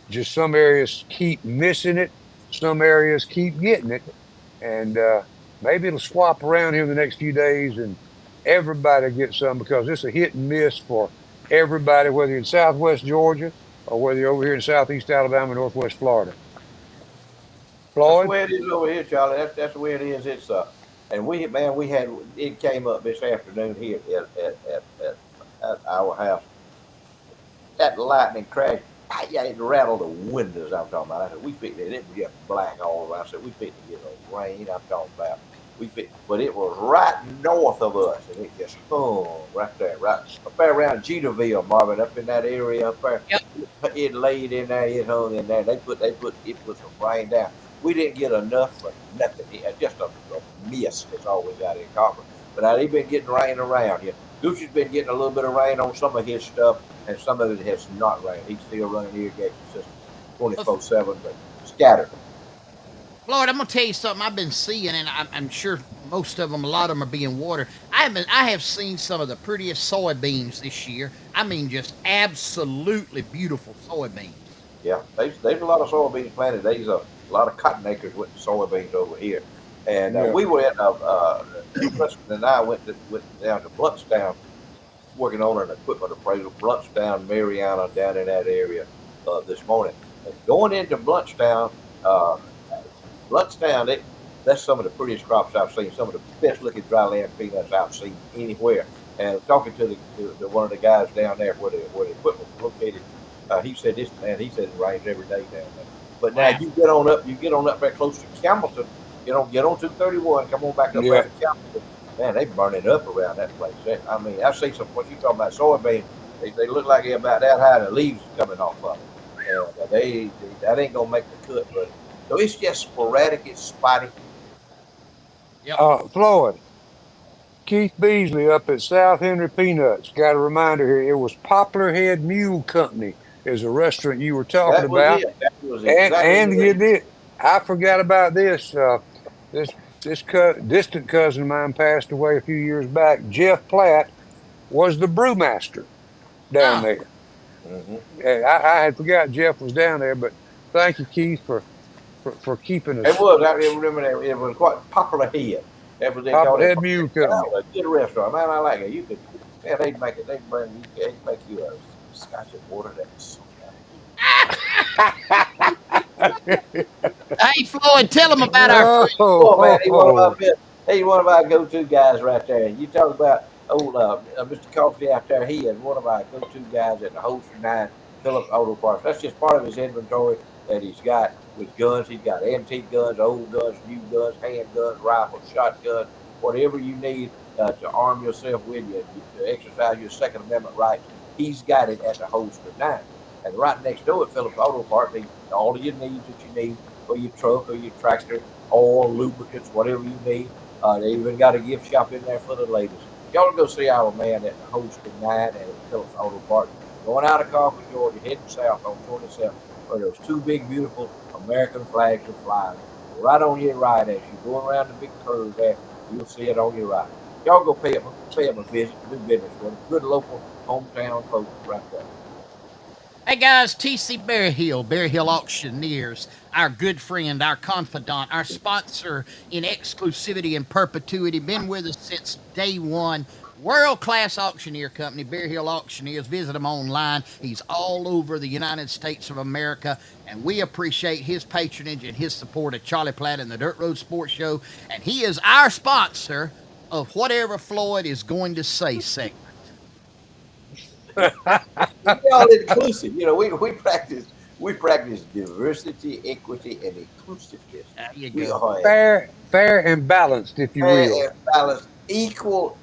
Just some areas keep missing it, some areas keep getting it, and maybe it'll swap around here in the next few days, and everybody gets some because it's a hit and miss for everybody, whether you're in Southwest Georgia or whether you're over here in Southeast Alabama, Northwest Florida. That's the Floyd, way it is over here, Charlie. That's the way it is. It's and we had it came up this afternoon here at our house. That lightning crash, yeah, it rattled the windows. I'm talking about. I said we picked it. It was just black all around. I said we picked to get a rain. I'm talking about. We picked, but it was right north of us, and it just hung right there, right up there around Jeterville, Marvin, up in that area up there. Yep. It laid in there. It hung in there. It put some rain down. We didn't get enough for nothing. Just a mist is all we got in Copper. But now they've been getting rain around here. Gucci's been getting a little bit of rain on some of his stuff, and some of it has not rained. He's still running irrigation system Well, 24/7, but scattered. Floyd, I'm gonna tell you something I've been seeing, and I'm sure most of them, a lot of them are being watered. I have seen some of the prettiest soybeans this year. I mean, just absolutely beautiful soybeans. Yeah, there's a lot of soybeans planted. There's a lot of cotton acres with soybeans over here. And yeah, we were at Preston and I went down to Bluntstown working on an equipment appraisal. Bluntstown, Mariana, down in that area this morning. And going into uh, Bluntstown, that's some of the prettiest crops I've seen. Some of the best looking dryland peanuts I've seen anywhere. And talking to one of the guys down there where the equipment was located, he said this man. He said it rains every day down there. But now Wow. you get on up there close to Campbellton. Get on 231. Come on back up there yeah. to Campbellton. Man, they burning up around that place. I mean, I see some. What you talking about soybean? They look like they're about that high. The leaves coming off of them. And that ain't gonna make the cut, but so it's just sporadic. It's spotty. Yep. Floyd, Keith Beasley up at South Henry Peanuts. Got a reminder here. It was Poplar Head Mule Company is a restaurant you were talking That was about. it. That was exactly And what you it. did. I forgot about this. This distant cousin of mine passed away a few years back. Jeff Platt was the brewmaster down Oh, there. Mm-hmm. And I had forgot Jeff was down there, but thank you, Keith, for keeping It us was. I remember that. It was quite popular here. That was they top of called it. that mule company. A good restaurant, man. I like it. You could, man. They'd make it. They'd bring you. They'd make you a scotch and water. That was so hey Floyd, tell them about our Oh, friend. Oh man, ho, he one of ho. our best. He's one of our go-to guys right there. You talk about old Mr. Coffee out there. He is one of our go-to guys at the Holster Nine Phillips Auto Parts. That's just part of his inventory that he's got with guns. He's got antique guns, old guns, new guns, handguns, rifles, shotguns, whatever you need to arm yourself with, to exercise your Second Amendment rights. He's got it at the Holster Nine. And right next door at Phillips Auto Parts, all of your needs that you need for your truck or your tractor, oil, lubricants, whatever you need. They even got a gift shop in there for the ladies. Y'all go see our man at the hosting night and at Phillips Auto Park. Going out of Concord, Georgia, heading south on 27, where those two big, beautiful American flags are flying. Right on your right as you go around the big curve there, you'll see it on your right. Y'all go pay them a visit, do business with them. Good local hometown folks right there. Hey guys, TC Bear Hill Auctioneers, our good friend, our confidant, our sponsor in exclusivity and perpetuity, been with us since day one. World class auctioneer company, Bear Hill Auctioneers. Visit him online. He's all over the United States of America, and we appreciate his patronage and his support of Charlie Platt and the Dirt Road Sports Show. And he is our sponsor of Whatever Floyd is Going to Say segment. We all inclusive. We practice diversity, equity, and inclusiveness. There you We go. are Fair and balanced, if you fair will. and balanced, equal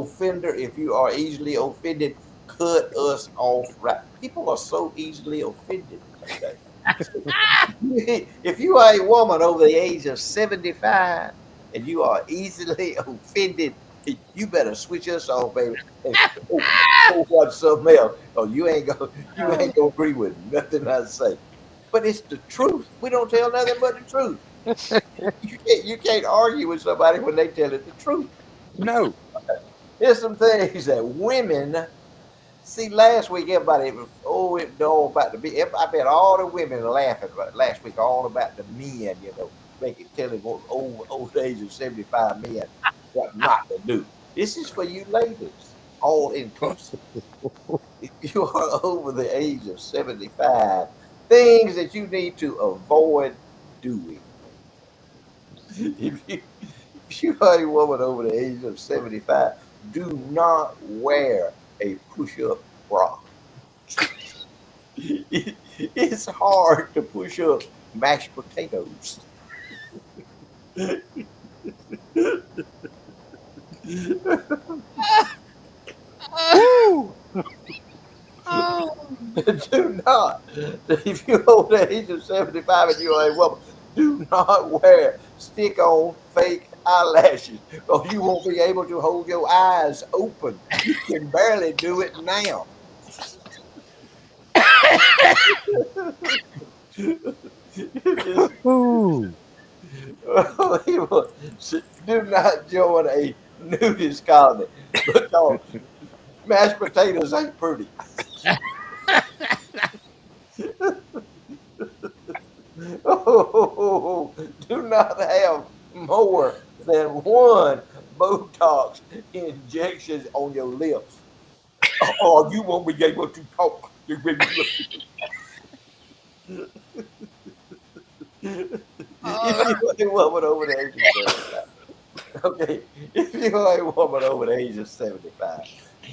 offender. If you are easily offended, cut us off right. People are so easily offended today. If you are a woman over the age of 75 and you are easily offended, you better switch us off, baby, and go watch something else. Or you ain't gonna agree with nothing I say. But it's the truth. We don't tell nothing but the truth. You can't argue with somebody when they tell it the truth. No. Here's some things that women see. Last week, everybody was it was all about the men. I bet all the women are laughing about last week, all about the men. Making telling old age of 75 men what not to do. This is for you ladies, all inclusive. If you are over the age of 75, things that you need to avoid doing. If you are a woman over the age of 75, do not wear a push up bra. It's hard to push up mashed potatoes. Woo! Oh, Do not, if you're over the age of 75 and you are a woman, do not wear stick on fake eyelashes or you won't be able to hold your eyes open. You can barely do it now. Ooh. Do not join a nudist colony because mashed potatoes ain't pretty. Oh, do not have more than one Botox injection on your lips, or you won't be able to talk. If oh. you're a woman over the age of 75, okay, if you're a woman over the age of 75,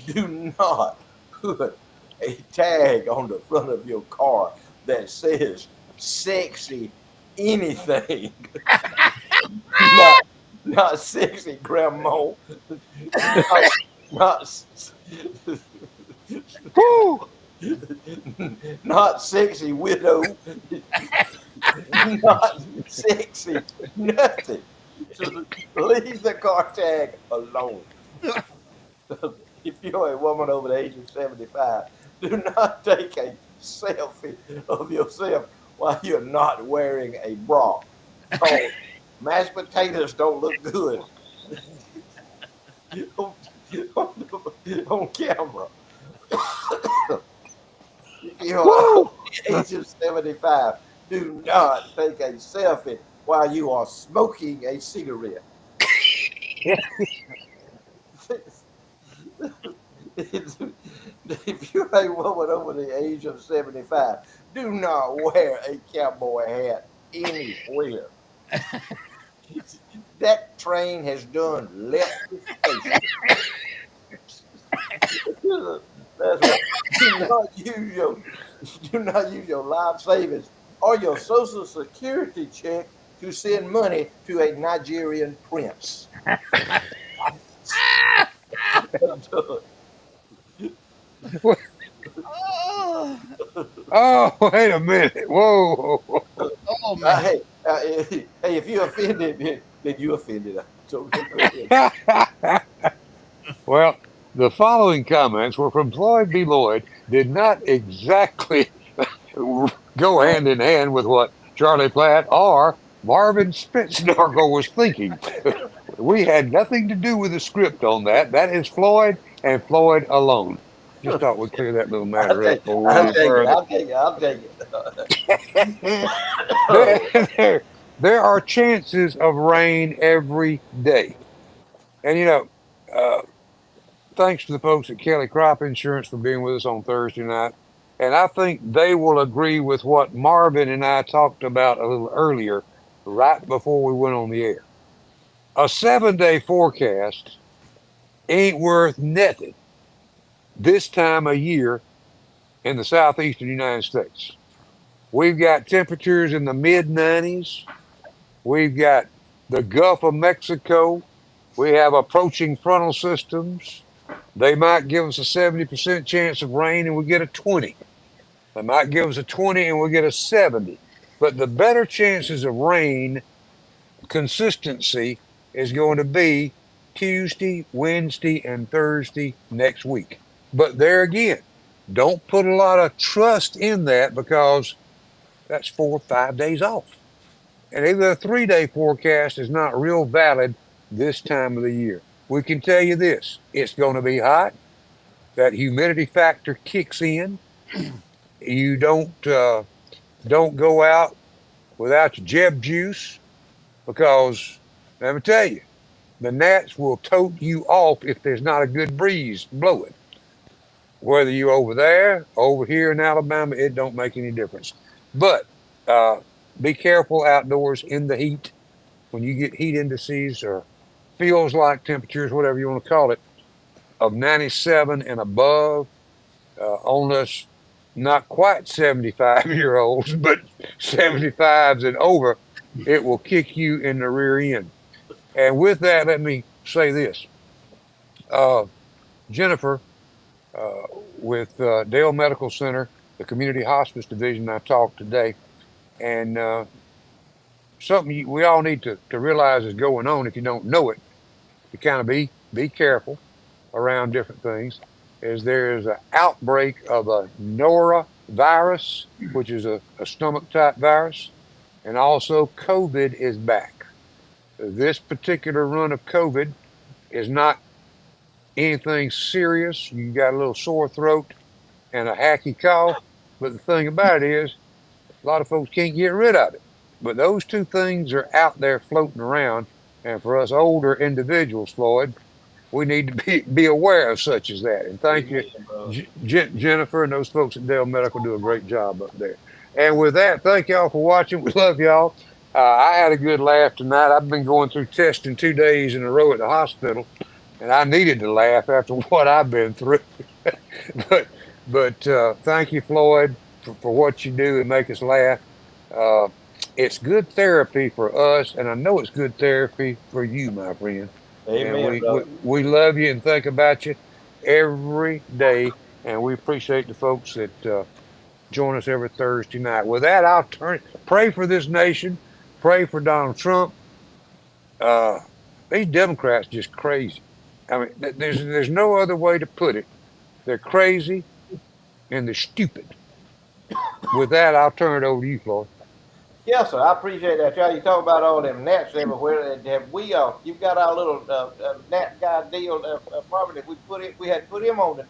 do not put a tag on the front of your car that says sexy anything. not not sexy grandma, not, not Woo! not sexy widow, not sexy nothing. Just leave the car tag alone. If you're a woman over the age of 75, do not take a selfie of yourself while you're not wearing a bra. Oh, mashed potatoes don't look good on, on camera. If you're over Woo! the age of 75, do not take a selfie while you are smoking a cigarette. If you're a woman over the age of 75, do not wear a cowboy hat anywhere. That train has done left the station. That's right. Do not use your do not use your life savings or your social security check to send money to a Nigerian prince. Oh, Oh, wait a minute. Whoa. oh man. Hey, if you're offended, Then you offended us. So go ahead. Well, the following comments were from Floyd B. Lloyd, did not exactly go hand in hand with what Charlie Platt or Marvin Spitznagel was thinking. We had nothing to do with the script on that. That is Floyd and Floyd alone. Just thought we'd clear that little matter up before we I'll went any take it. further. I'll take it. I'll take there, it. there, there are chances of rain every day. And uh, thanks to the folks at Kelly Crop Insurance for being with us on Thursday night. And I think they will agree with what Marvin and I talked about a little earlier, right before we went on the air. A 7 day forecast ain't worth nothing this time of year in the southeastern United States. We've got temperatures in the mid 90s. We've got the Gulf of Mexico. We have approaching frontal systems. They might give us a 70% chance of rain and we get a 20. They might give us a 20 and we get a 70. But the better chances of rain consistency is going to be Tuesday, Wednesday, and Thursday next week. But there again, don't put a lot of trust in that because that's 4 or 5 days off. And even a 3 day forecast is not real valid this time of the year. We can tell you this, it's going to be hot. That humidity factor kicks in. You don't go out without your Jeb juice because let me tell you, the gnats will tote you off if there's not a good breeze blowing. Whether you're over there, over here in Alabama, it don't make any difference. But uh, be careful outdoors in the heat when you get heat indices or feels like temperatures, whatever you want to call it, of 97 and above on us not quite 75-year-olds, but 75s and over, it will kick you in the rear end. And with that, let me say this. Uh, Jennifer, uh, with Dale Medical Center, the Community Hospice Division, I talked today, and something we all need to realize is going on if you don't know it, to kind of be careful around different things, is there is an outbreak of a norovirus, which is a stomach type virus, and also COVID is back. This particular run of COVID is not anything serious. You got a little sore throat and a hacky cough, but the thing about it is, a lot of folks can't get rid of it. But those two things are out there floating around, and for us older individuals, Floyd, we need to be aware of such as that. And thank you, Amen, bro. Jennifer, and those folks at Dell Medical do a great job up there. And with that, thank y'all for watching. We love y'all. I had a good laugh tonight. I've been going through testing 2 days in a row at the hospital, and I needed to laugh after what I've been through. but thank you, Floyd, for what you do and make us laugh. Uh, it's good therapy for us, and I know it's good therapy for you, my friend. And Amen, brother. we love you and think about you every day. And we appreciate the folks that join us every Thursday night. With that, I'll pray for this nation, pray for Donald Trump. Uh, these Democrats just crazy. I mean, there's no other way to put it. They're crazy and they're stupid. With that, I'll turn it over to you, Floyd. Yes, sir. I appreciate that, y'all. You talk about all them gnats everywhere. Have we? You've got our little gnat guy deal, Marvin. If we had put him on the.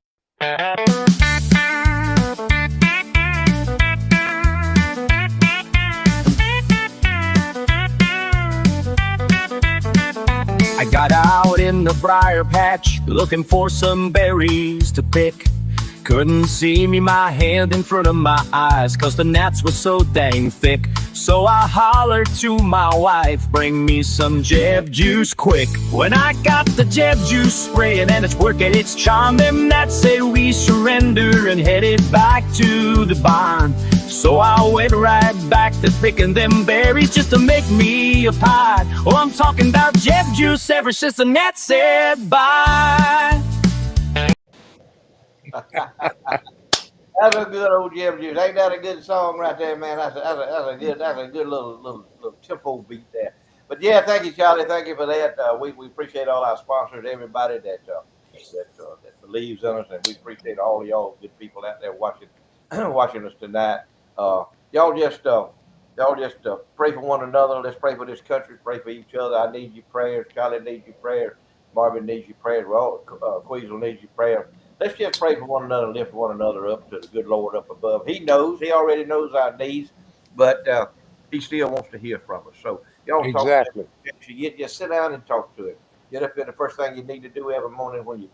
I got out in the briar patch looking for some berries to pick. Couldn't see me my hand in front of my eyes, cause the gnats were so dang thick. So I hollered to my wife, bring me some Jeb juice quick. When I got the Jeb juice spraying and it's working its charm, them gnats said we surrender and headed back to the barn. So I went right back to picking them berries just to make me a pie. Oh, I'm talking about Jeb juice ever since the gnats said bye. That's a good old Jim Juice. Ain't that a good song right there, man? That's a good little tempo beat there. But yeah, thank you, Charlie. Thank you for that. We appreciate all our sponsors, everybody that believes in us, and we appreciate all of y'all good people out there watching watching us tonight. Uh, y'all just pray for one another. Let's pray for this country. Pray for each other. I need your prayers. Charlie needs your prayers. Marvin needs your prayers. Queasel needs your prayer. Let's just pray for one another, lift one another up to the good Lord up above. He knows. He already knows our needs, but He still wants to hear from us. So y'all talk to Exactly. him. You just sit down and talk to him. Get up, and the first thing you need to do every morning when you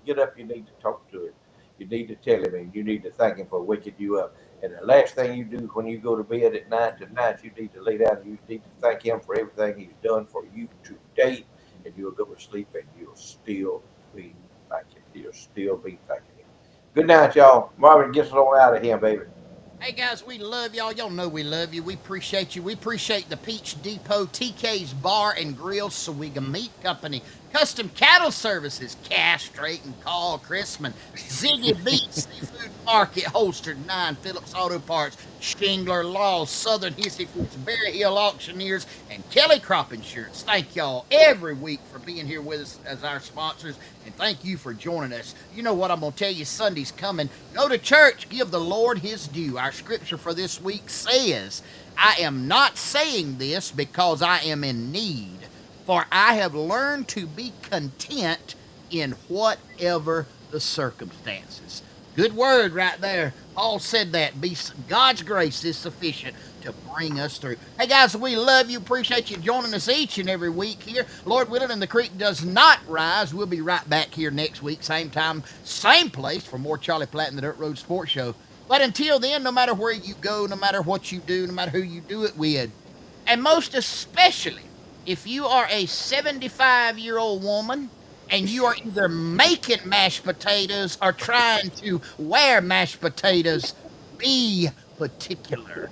get up, you need to talk to him. You need to tell him, and you need to thank him for waking you up. And the last thing you do when you go to bed at night tonight, you need to lay down and you need to thank him for everything he's done for you today. And you'll go to sleep and you'll still be thanking. You'll still be thanking him. Good night, y'all. Marvin, get us on out of here, baby. Hey guys, we love y'all. Y'all know we love you. We appreciate you. We appreciate the Peach Depot, TK's Bar and Grill, Sawega Meat Company, Custom Cattle Services, Castrate and Call Chrisman, Ziggy Beat Seafood Market, Holstered 9, Phillips Auto Parts, Shingler Law, Southern Hissy Foods, Berry Hill Auctioneers, and Kelly Crop Insurance. Thank y'all every week for being here with us as our sponsors, and thank you for joining us. You know what I'm going to tell you, Sunday's coming. Go to church, give the Lord his due. Our scripture for this week says, I am not saying this because I am in need, for I have learned to be content in whatever the circumstances. Good word right there. Paul said that. God's grace is sufficient to bring us through. Hey guys, we love you. Appreciate you joining us each and every week here. Lord willing, and the creek does not rise. We'll be right back here next week, same time, same place, for more Charlie Platt and the Dirt Road Sports Show. But until then, no matter where you go, no matter what you do, no matter who you do it with, and most especially if you are a 75-year-old woman and you are either making mashed potatoes or trying to wear mashed potatoes, be particular.